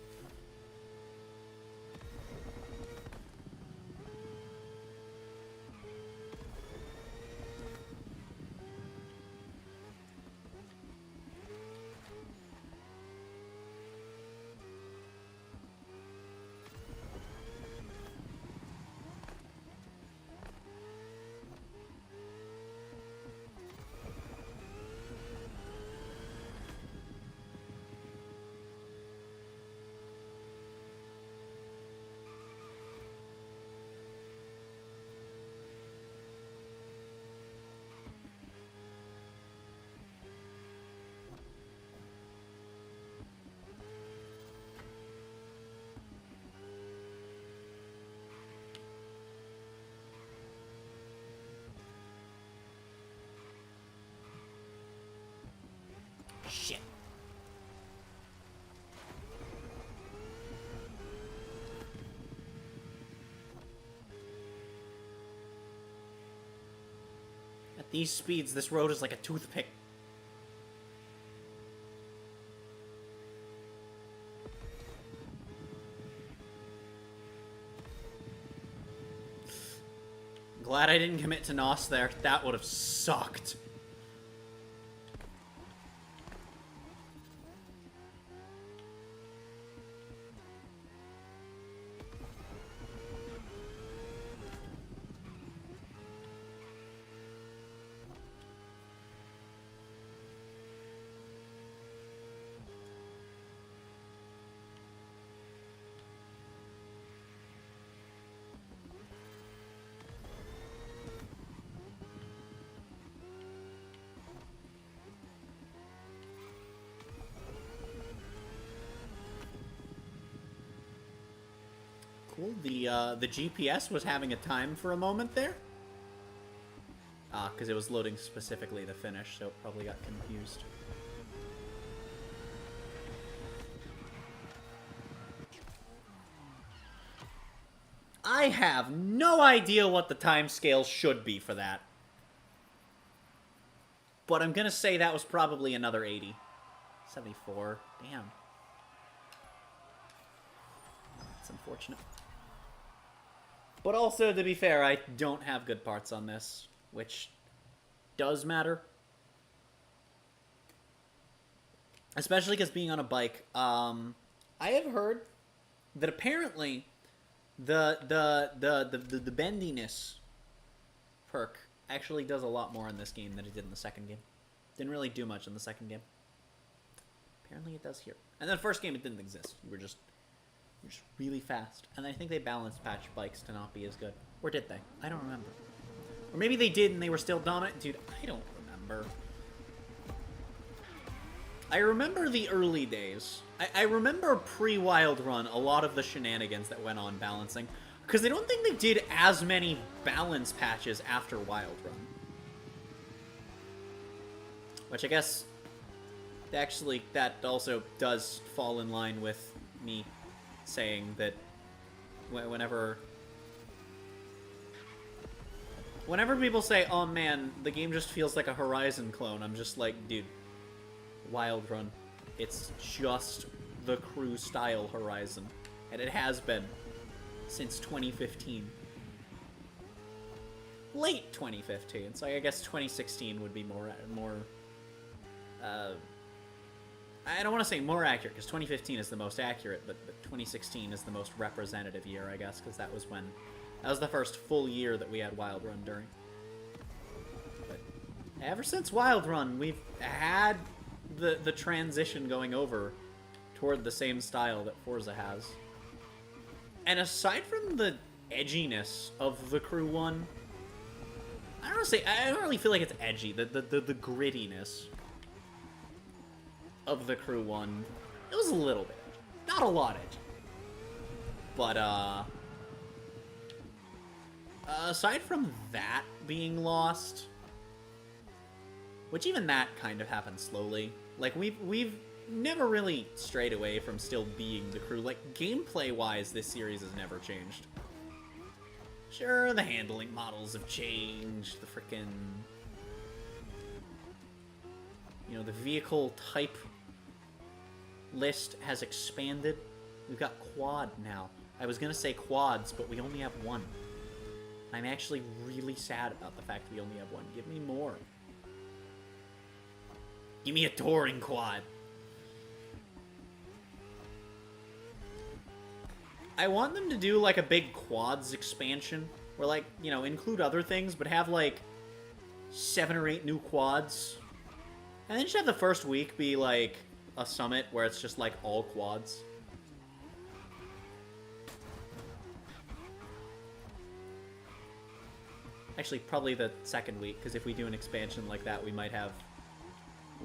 these speeds, this road is like a toothpick. Glad I didn't commit to NOS there. That would have sucked. Cool. The GPS was having a time for a moment there. Because it was loading specifically the finish, so it probably got confused. I have no idea what the time scale should be for that. But I'm gonna say that was probably another 80. 74. Damn. That's unfortunate. But also, to be fair, I don't have good parts on this, which does matter. Especially because being on a bike, I have heard that apparently the bendiness perk actually does a lot more in this game than it did in the second game. Didn't really do much in the second game. Apparently it does here. And then the first game it didn't exist. You were just really fast. And I think they balanced patch bikes to not be as good. Or did they? I don't remember. Or maybe they did and they were still dominant. Dude, I don't remember. I remember the early days. I remember pre-Wild Run a lot of the shenanigans that went on balancing. Because I don't think they did as many balance patches after Wild Run. Which I guess, actually, that also does fall in line with me saying that whenever people say, oh man, the game just feels like a Horizon clone, I'm just like, dude, Wild Run, it's just the crew style Horizon, and it has been since 2015. Late 2015, so I guess 2016 would be more I don't want to say more accurate, because 2015 is the most accurate, but 2016 is the most representative year, I guess, because that was the first full year that we had Wild Run during. But ever since Wild Run, we've had the transition going over toward the same style that Forza has. And aside from the edginess of the Crew one, I don't really feel like it's edgy. The grittiness of the Crew one, it was a little bit edgy. Not a lot edgy. But, aside from that being lost, which even that kind of happened slowly, like, we've never really strayed away from still being the Crew. Like, gameplay-wise, this series has never changed. Sure, the handling models have changed, the frickin', you know, the vehicle type list has expanded. We've got quad now. I was gonna say quads, but we only have one. I'm actually really sad about the fact we only have one. Give me more. Give me a touring quad. I want them to do, like, a big quads expansion, where, like, you know, include other things, but have, like, 7 or 8 new quads. And then just have the first week be, like, a summit where it's just, like, all quads. Actually, probably the second week, because if we do an expansion like that, we might have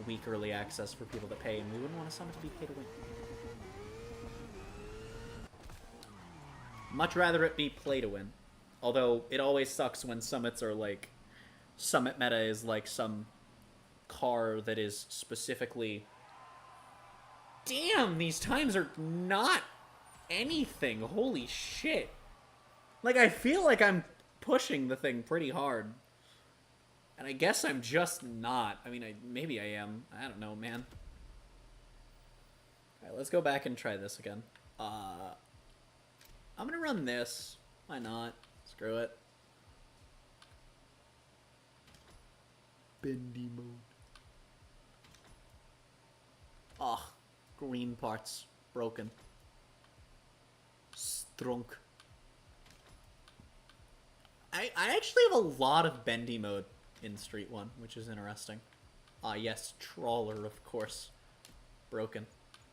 week early access for people that pay, and we wouldn't want a summit to be pay to win. Much rather it be play to win. Although, it always sucks when summits are, like, summit meta is, like, some car that is specifically... Damn, these times are not anything. Holy shit. Like, I feel like I'm pushing the thing pretty hard. And I guess I'm just not. I mean, maybe I am. I don't know, man. Alright, let's go back and try this again. I'm gonna run this. Why not? Screw it. Bendy mode. Ugh. Green parts. Broken. Strunk. I actually have a lot of bendy mode in Street 1, which is interesting. Ah, yes, Trawler, of course. Broken.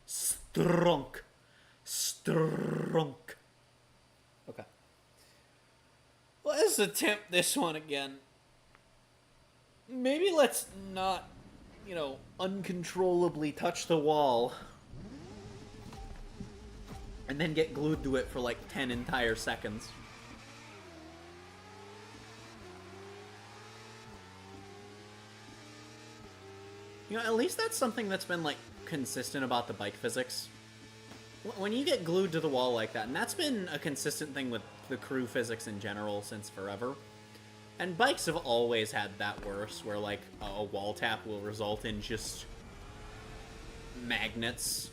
Strunk. Strunk. Okay. Let's attempt this one again. Maybe let's not, you know, uncontrollably touch the wall. And then get glued to it for like 10 entire seconds. You know, at least that's something that's been, like, consistent about the bike physics. When you get glued to the wall like that, and that's been a consistent thing with the crew physics in general since forever. And bikes have always had that worse, where, like, a wall tap will result in just magnets.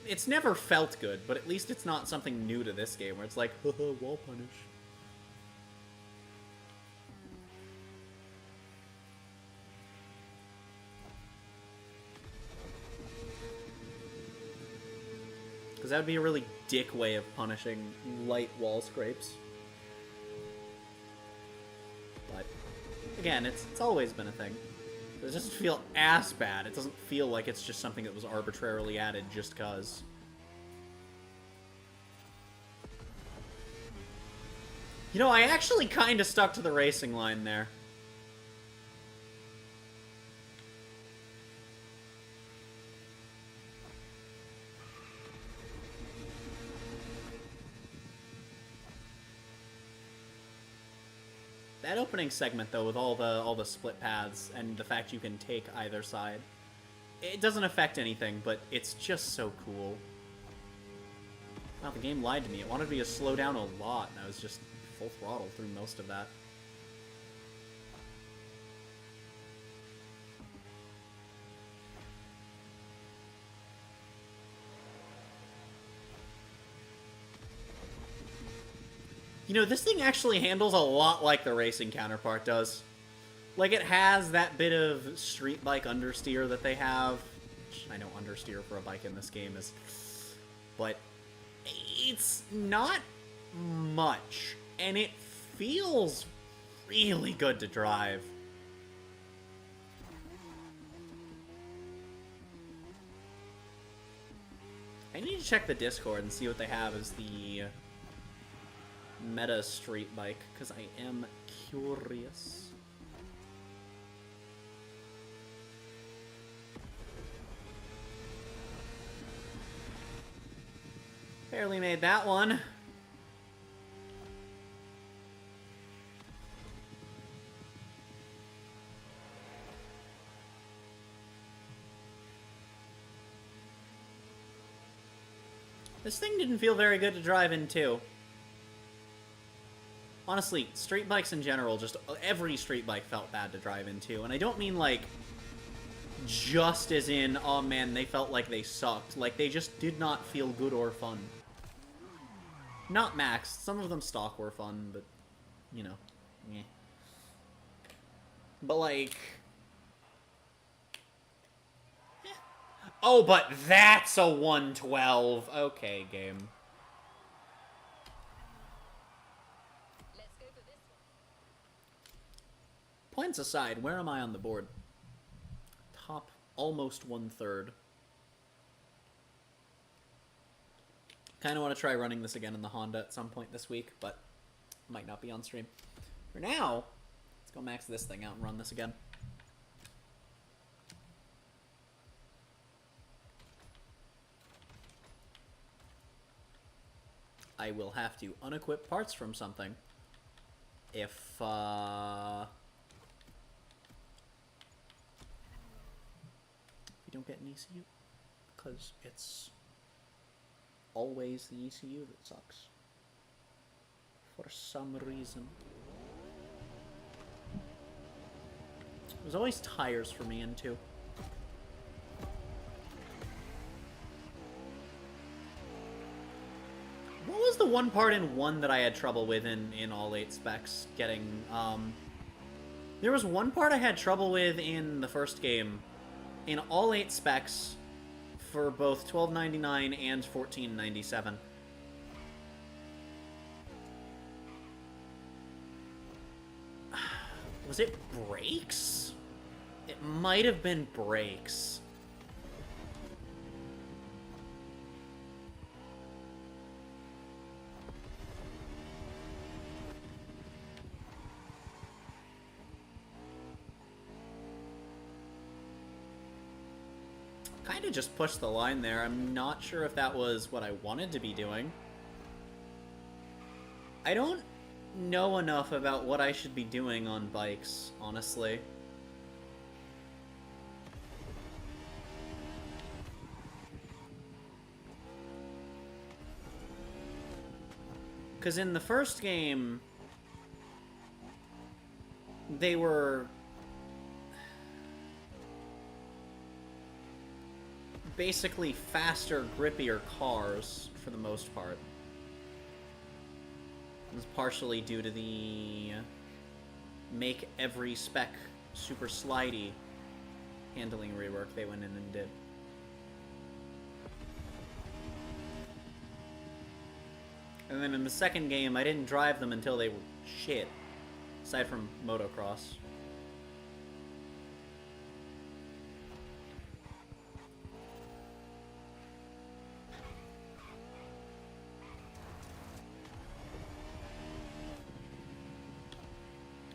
It's never felt good, but at least it's not something new to this game, where it's like, haha, wall punish. Because that would be a really dick way of punishing light wall scrapes. But, again, it's always been a thing. It doesn't feel as bad. It doesn't feel like it's just something that was arbitrarily added just cause. You know, I actually kind of stuck to the racing line there. That opening segment, though, with all the split paths and the fact you can take either side, it doesn't affect anything, but it's just so cool. Wow, the game lied to me. It wanted me to slow down a lot, and I was just full throttle through most of that. You know, this thing actually handles a lot like the racing counterpart does. Like, it has that bit of street bike understeer that they have. Which I know understeer for a bike in this game is... But it's not much. And it feels really good to drive. I need to check the Discord and see what they have as the meta street bike, because I am curious. Barely made that one. This thing didn't feel very good to drive in, too. Honestly, street bikes in general, just every street bike felt bad to drive into. And I don't mean, like, just as in, oh man, they felt like they sucked. Like, they just did not feel good or fun. Not Max. Some of them stock were fun, but, you know, meh. But, like... eh. Oh, but that's a 112. Okay, game. Points aside, where am I on the board? Top almost 1/3. Kind of want to try running this again in the Honda at some point this week, but might not be on stream. For now, let's go max this thing out and run this again. I will have to unequip parts from something if, we don't get an ECU, because it's always the ECU that sucks. For some reason. There's always tires for me in 2. What was the one part in 1 that I had trouble with in all 8 specs getting, There was one part I had trouble with in the first game, in all 8 specs, for both $12.99 and $14.97. Was it brakes? It might have been brakes. Kind of just pushed the line there. I'm not sure if that was what I wanted to be doing. I don't know enough about what I should be doing on bikes, honestly. Because in the first game, they were basically faster, grippier cars for the most part. It was partially due to the make every spec super slidey handling rework they went in and did. And then in the second game, I didn't drive them until they were shit, aside from motocross.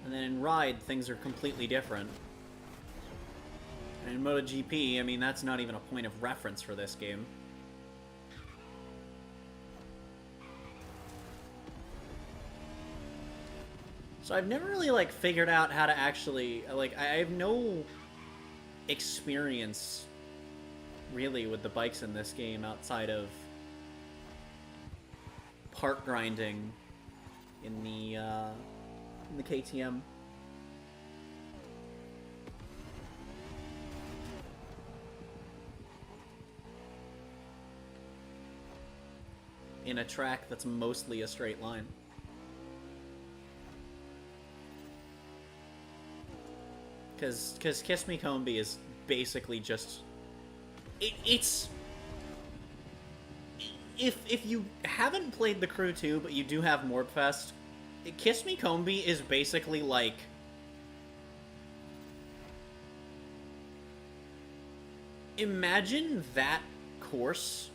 And then in Ride, things are completely different. And in MotoGP, I mean, that's not even a point of reference for this game. So I've never really, like, figured out how to actually, like, I have no experience, really, with the bikes in this game outside of part grinding in the KTM. In a track that's mostly a straight line. Because Kiss Me Combi is basically just... It's... If you haven't played the Crew 2, but you do have Morbfest, Kiss Me Combi is basically like... Imagine that course,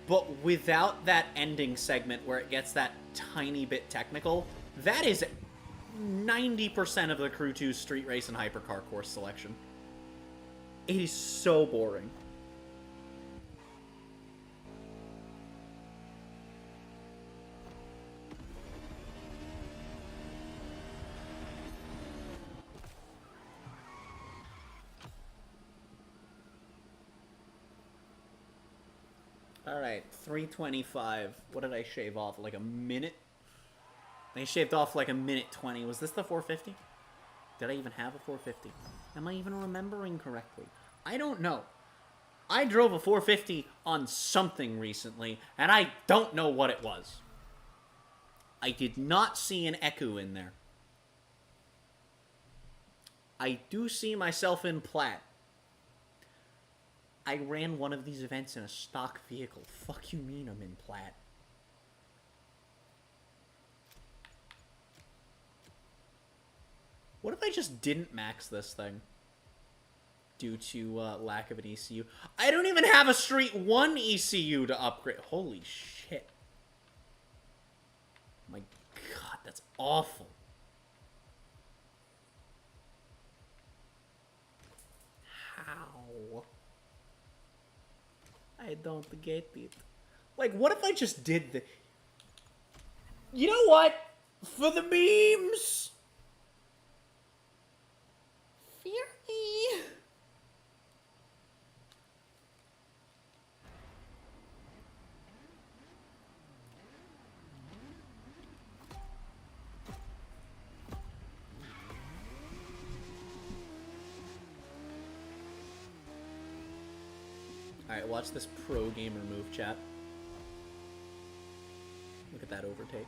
but without that ending segment where it gets that tiny bit technical. That is 90% of the Crew 2 street race and hypercar course selection. It is so boring. Alright, 325. What did I shave off? Like a minute? I shaved off like a minute 20. Was this the 450? Did I even have a 450? Am I even remembering correctly? I don't know. I drove a 450 on something recently, and I don't know what it was. I did not see an Eku in there. I do see myself in Plaid. I ran one of these events in a stock vehicle. Fuck you mean I'm in Plaid? What if I just didn't max this thing? Due to lack of an ECU. I don't even have a Street 1 ECU to upgrade. Holy shit. My god, that's awful. How? I don't get it. Like, what if I just did the... You know what? For the memes! Fear me. Alright, watch this pro gamer move, chat. Look at that overtake.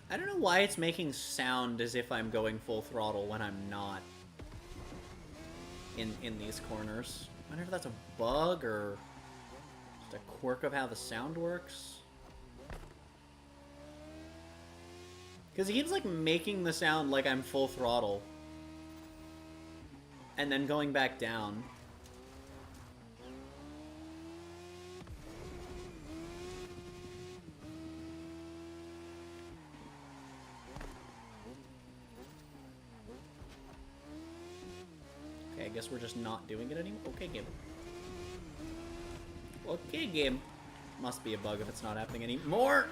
I don't know why it's making sound as if I'm going full throttle when I'm not in these corners. I wonder if that's a bug or just a quirk of how the sound works. Because it keeps like making the sound like I'm full throttle and then going back down. I guess we're just not doing it anymore. Okay, game. Okay, game. Must be a bug if it's not happening anymore.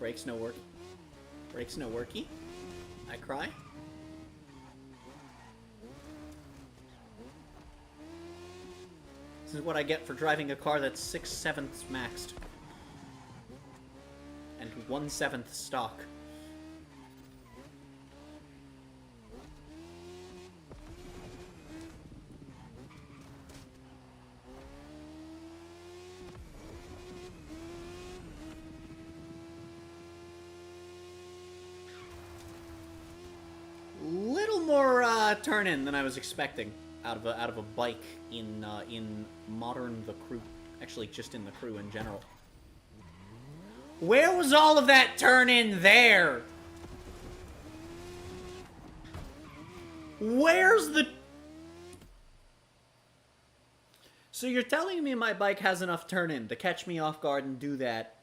Brakes no work. Brakes no worky. I cry. This is what I get for driving a car that's 6/7 maxed. And 1/7 stock. Turn in than I was expecting out of a bike in modern the crew. Actually, just in the crew in general. Where was all of that turn in there? Where's the... So you're telling me my bike has enough turn in to catch me off guard and do that,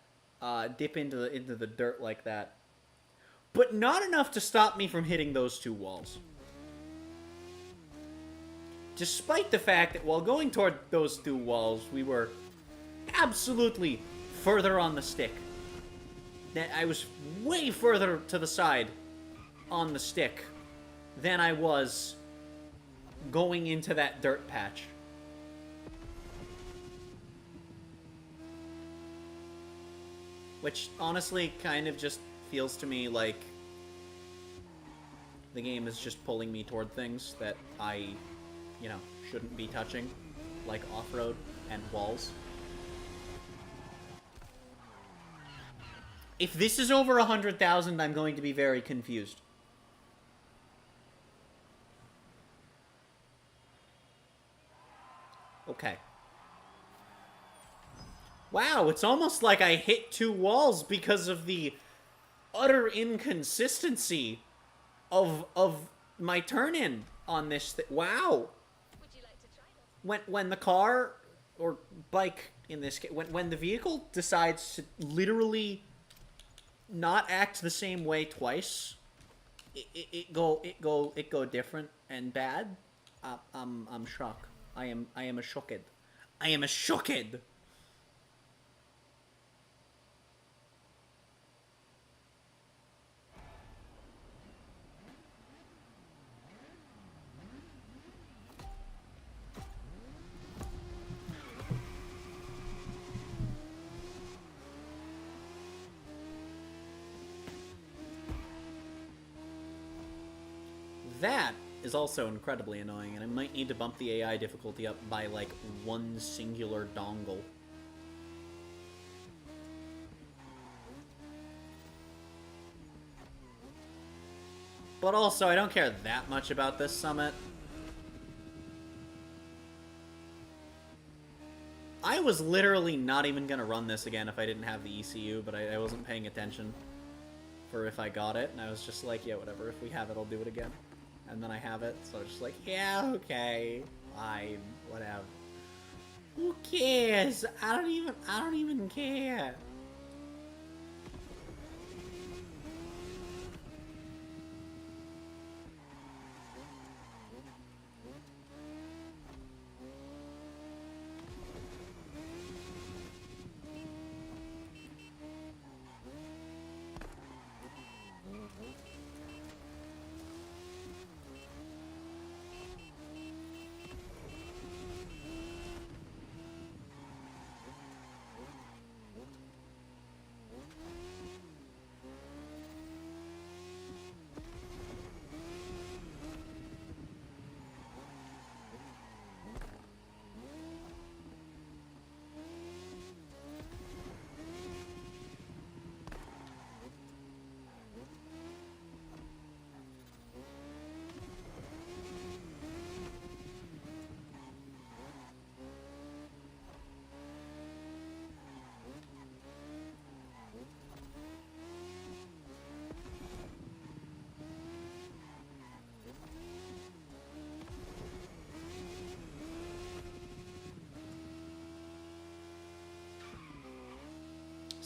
dip into the dirt like that, but not enough to stop me from hitting those two walls. Despite the fact that while going toward those two walls, we were absolutely further on the stick. That I was way further to the side on the stick than I was going into that dirt patch. Which honestly kind of just feels to me like the game is just pulling me toward things that I, you know, shouldn't be touching, like off-road and walls. If this is over 100,000, I'm going to be very confused. Okay. Wow, it's almost like I hit two walls because of the utter inconsistency of my turn-in on this thing. Wow. Would you like to try this? When the car, or bike in this case, when the vehicle decides to literally not act the same way twice, it go different and bad. I'm shocked. I am a shocked. I am a shocked. That is also incredibly annoying, and I might need to bump the AI difficulty up by, like, one singular dongle. But also, I don't care that much about this summit. I was literally not even gonna run this again if I didn't have the ECU, but I wasn't paying attention for if I got it, and I was just like, yeah, whatever, if we have it, I'll do it again. And then I have it, so I was just like, yeah, okay, fine, whatever. Who cares? I don't even care.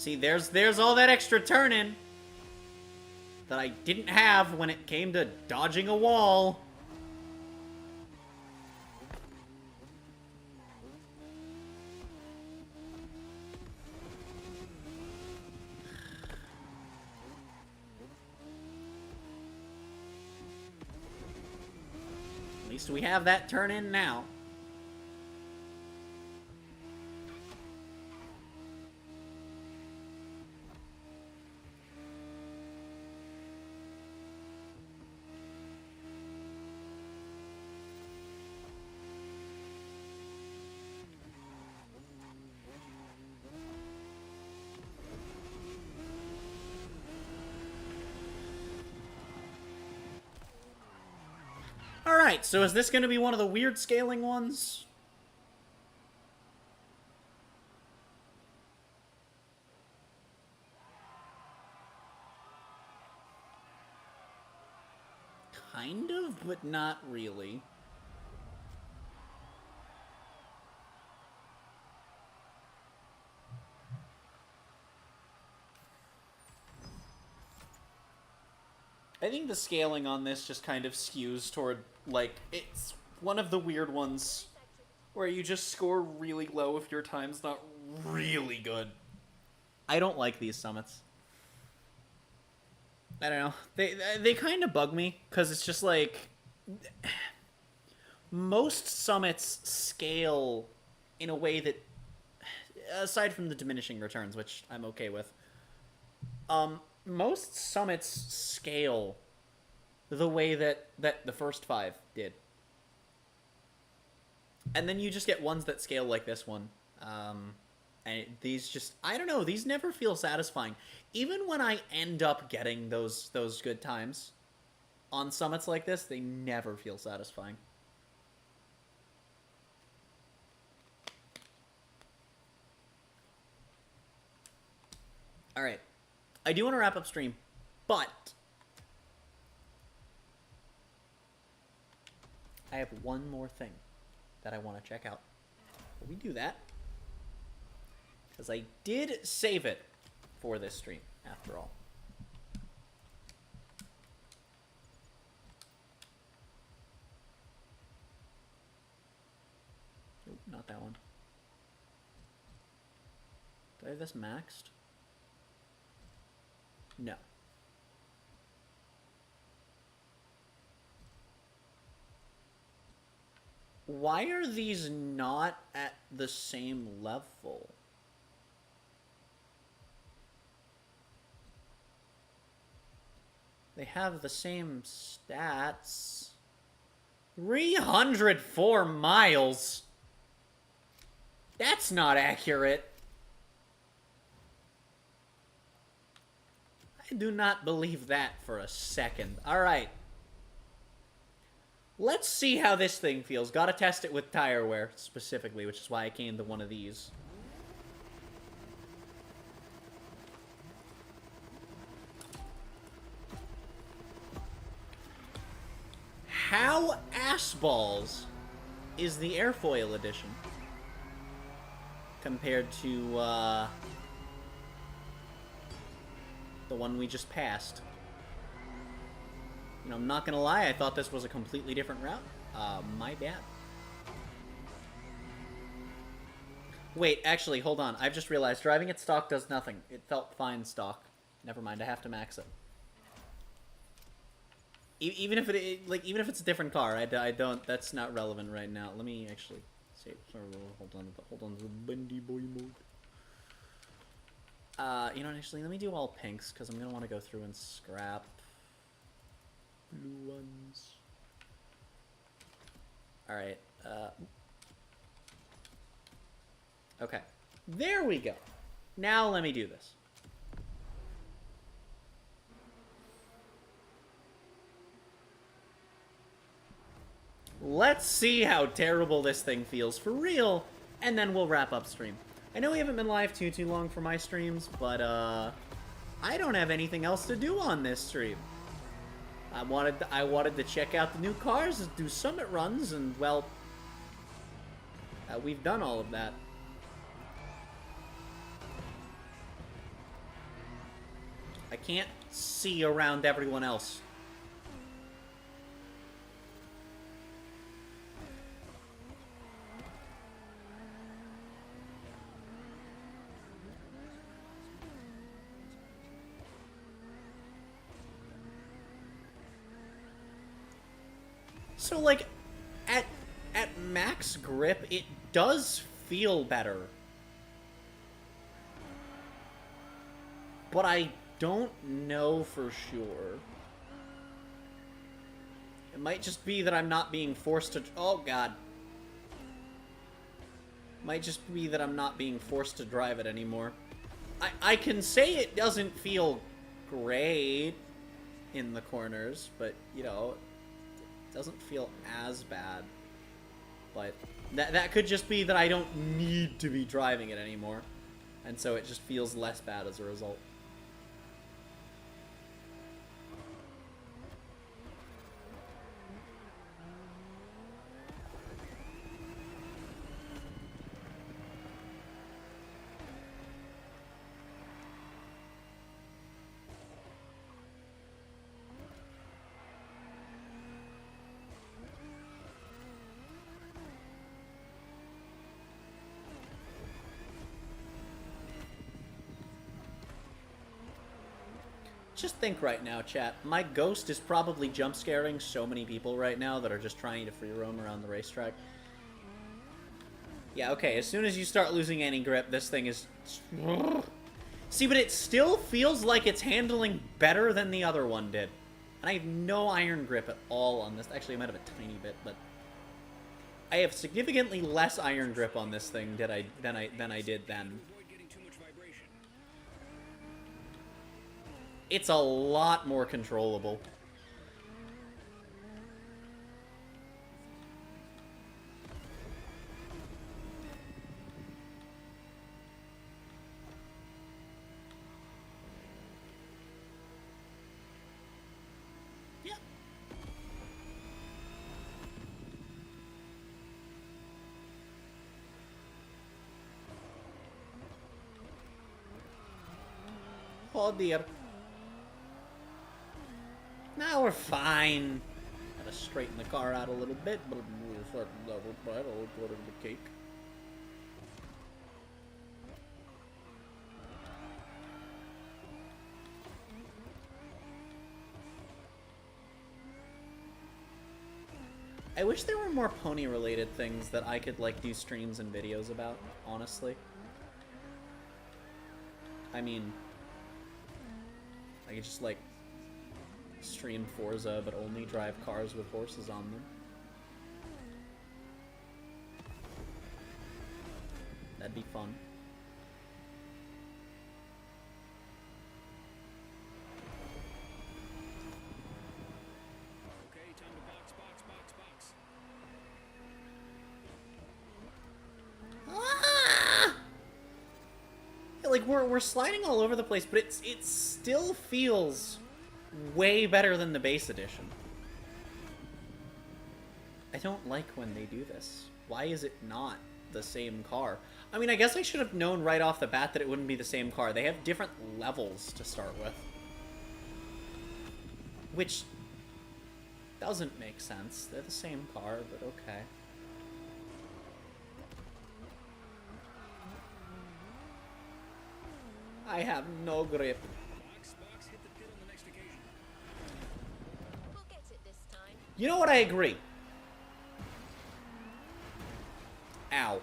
See, there's all that extra turning that I didn't have when it came to dodging a wall. At least we have that turn in now. Alright, so is this going to be one of the weird scaling ones? Kind of, but not really. I think the scaling on this just kind of skews toward, like, it's one of the weird ones where you just score really low if your time's not really good. I don't like these summits. I don't know. They kind of bug me, because it's just like... Most summits scale in a way that... Aside from the diminishing returns, which I'm okay with. Most summits scale the way that the first 5 did. And then you just get ones that scale like this one. And these just, I don't know, these never feel satisfying. Even when I end up getting those good times on summits like this, they never feel satisfying. Alright. I do want to wrap up stream, but I have one more thing that I want to check out. Will we do that? Because I did save it for this stream, after all. Nope, not that one. Do I have this maxed? No. Why are these not at the same level? They have the same stats. 304 miles? That's not accurate. I do not believe that for a second. Alright. Let's see how this thing feels. Gotta test it with tire wear, specifically, which is why I came to one of these. How assballs is the airfoil edition compared to, the one we just passed? You know, I'm not gonna lie, I thought this was a completely different route. My bad. Wait, actually, hold on. I've just realized driving at stock does nothing. It felt fine stock. Never mind, I have to max it. Even if even if it's a different car, I don't. That's not relevant right now. Let me actually save. Sorry, hold on to the bendy boy mode. You know, actually, let me do all pinks because I'm gonna want to go through and scrap blue ones. All right. Okay. There we go. Now let me do this. Let's see how terrible this thing feels for real, and then we'll wrap up stream. I know we haven't been live too long for my streams, but I don't have anything else to do on this stream. I wanted to check out the new cars, do summit runs, and well, we've done all of that. I can't see around everyone else. So, like, at max grip, it does feel better. But I don't know for sure. It might just be that I'm not being forced to... Oh, God. Might just be that I'm not being forced to drive it anymore. I can say it doesn't feel great in the corners, but, you know, it doesn't feel as bad. But that could just be that I don't need to be driving it anymore. And so it just feels less bad as a result. Just think right now, chat. My ghost is probably jump scaring so many people right now that are just trying to free roam around the racetrack. Yeah, okay, as soon as you start losing any grip, this thing is... See, but it still feels like it's handling better than the other one did. And I have no iron grip at all on this. Actually, I might have a tiny bit, but... I have significantly less iron grip on this thing than I did then. It's a lot more controllable. Yeah. Oh dear. Now we're fine. Gotta straighten the car out a little bit, but we'll start level right. I'll put in the cake. I wish there were more pony-related things that I could, like, do streams and videos about, honestly. I mean, I could just, like, stream Forza, but only drive cars with horses on them. That'd be fun. Okay, time to box. Ah! Yeah, like, we're sliding all over the place, but it still feels way better than the base edition. I don't like when they do this. Why is it not the same car? I mean, I guess I should have known right off the bat that it wouldn't be the same car. They have different levels to start with. Which doesn't make sense. They're the same car, but okay. I have no grip. Box, hit the pit on the next occasion. We'll get it this time. You know what? I agree. Ow.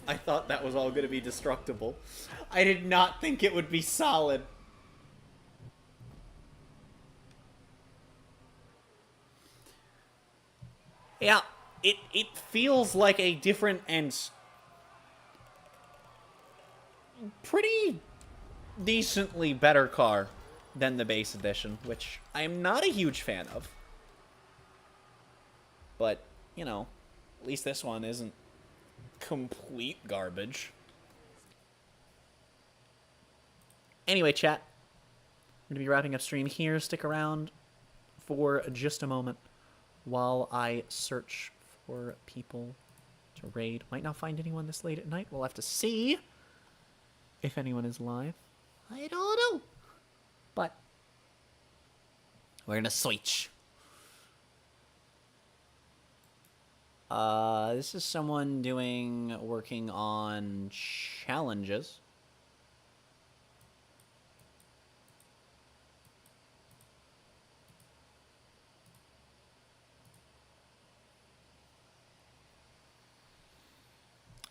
I thought that was all going to be destructible. I did not think it would be solid. Yeah, it feels like a different and pretty decently better car than the base edition, which I'm not a huge fan of. But, you know, at least this one isn't complete garbage. Anyway, chat, I'm going to be wrapping up stream here. Stick around for just a moment while I search for people to raid. Might not find anyone this late at night. We'll have to see if anyone is live. I don't know. But we're gonna switch. This is someone working on challenges.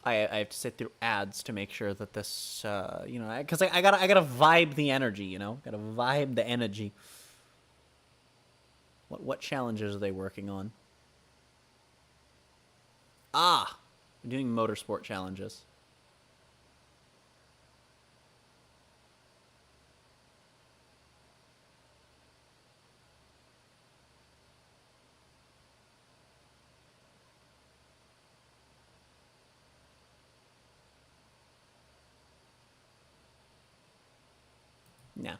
I have to sit through ads to make sure that this, you know, because I gotta vibe the energy, you know, gotta vibe the energy. What challenges are they working on? Ah, they're doing motorsport challenges. Yeah.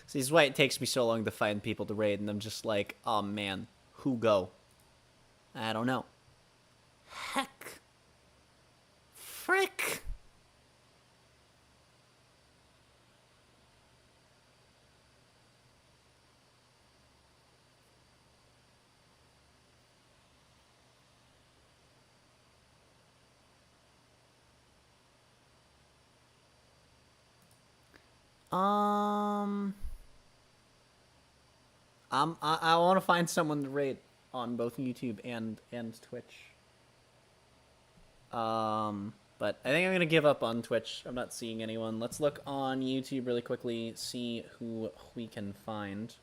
See, this is why it takes me so long to find people to raid, and I'm just like, oh man, who go? I don't know. Heck. Frick. I want to find someone to rate on both YouTube and Twitch. But I think I'm gonna give up on Twitch. I'm not seeing anyone. Let's look on YouTube really quickly, see who we can find.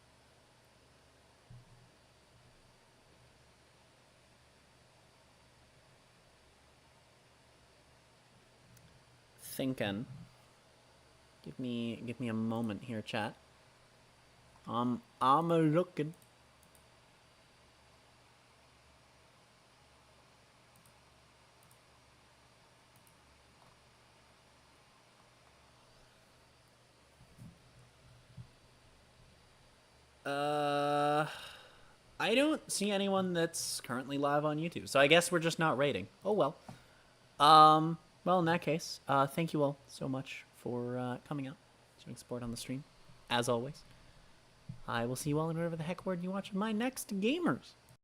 Thinking. Give me a moment here, chat. I'm a looking. I don't see anyone that's currently live on YouTube, so I guess we're just not rating. Oh well. Well, in that case, thank you all so much for coming out, showing support on the stream, as always. I will see you all in whatever the heck word you watch my next gamers.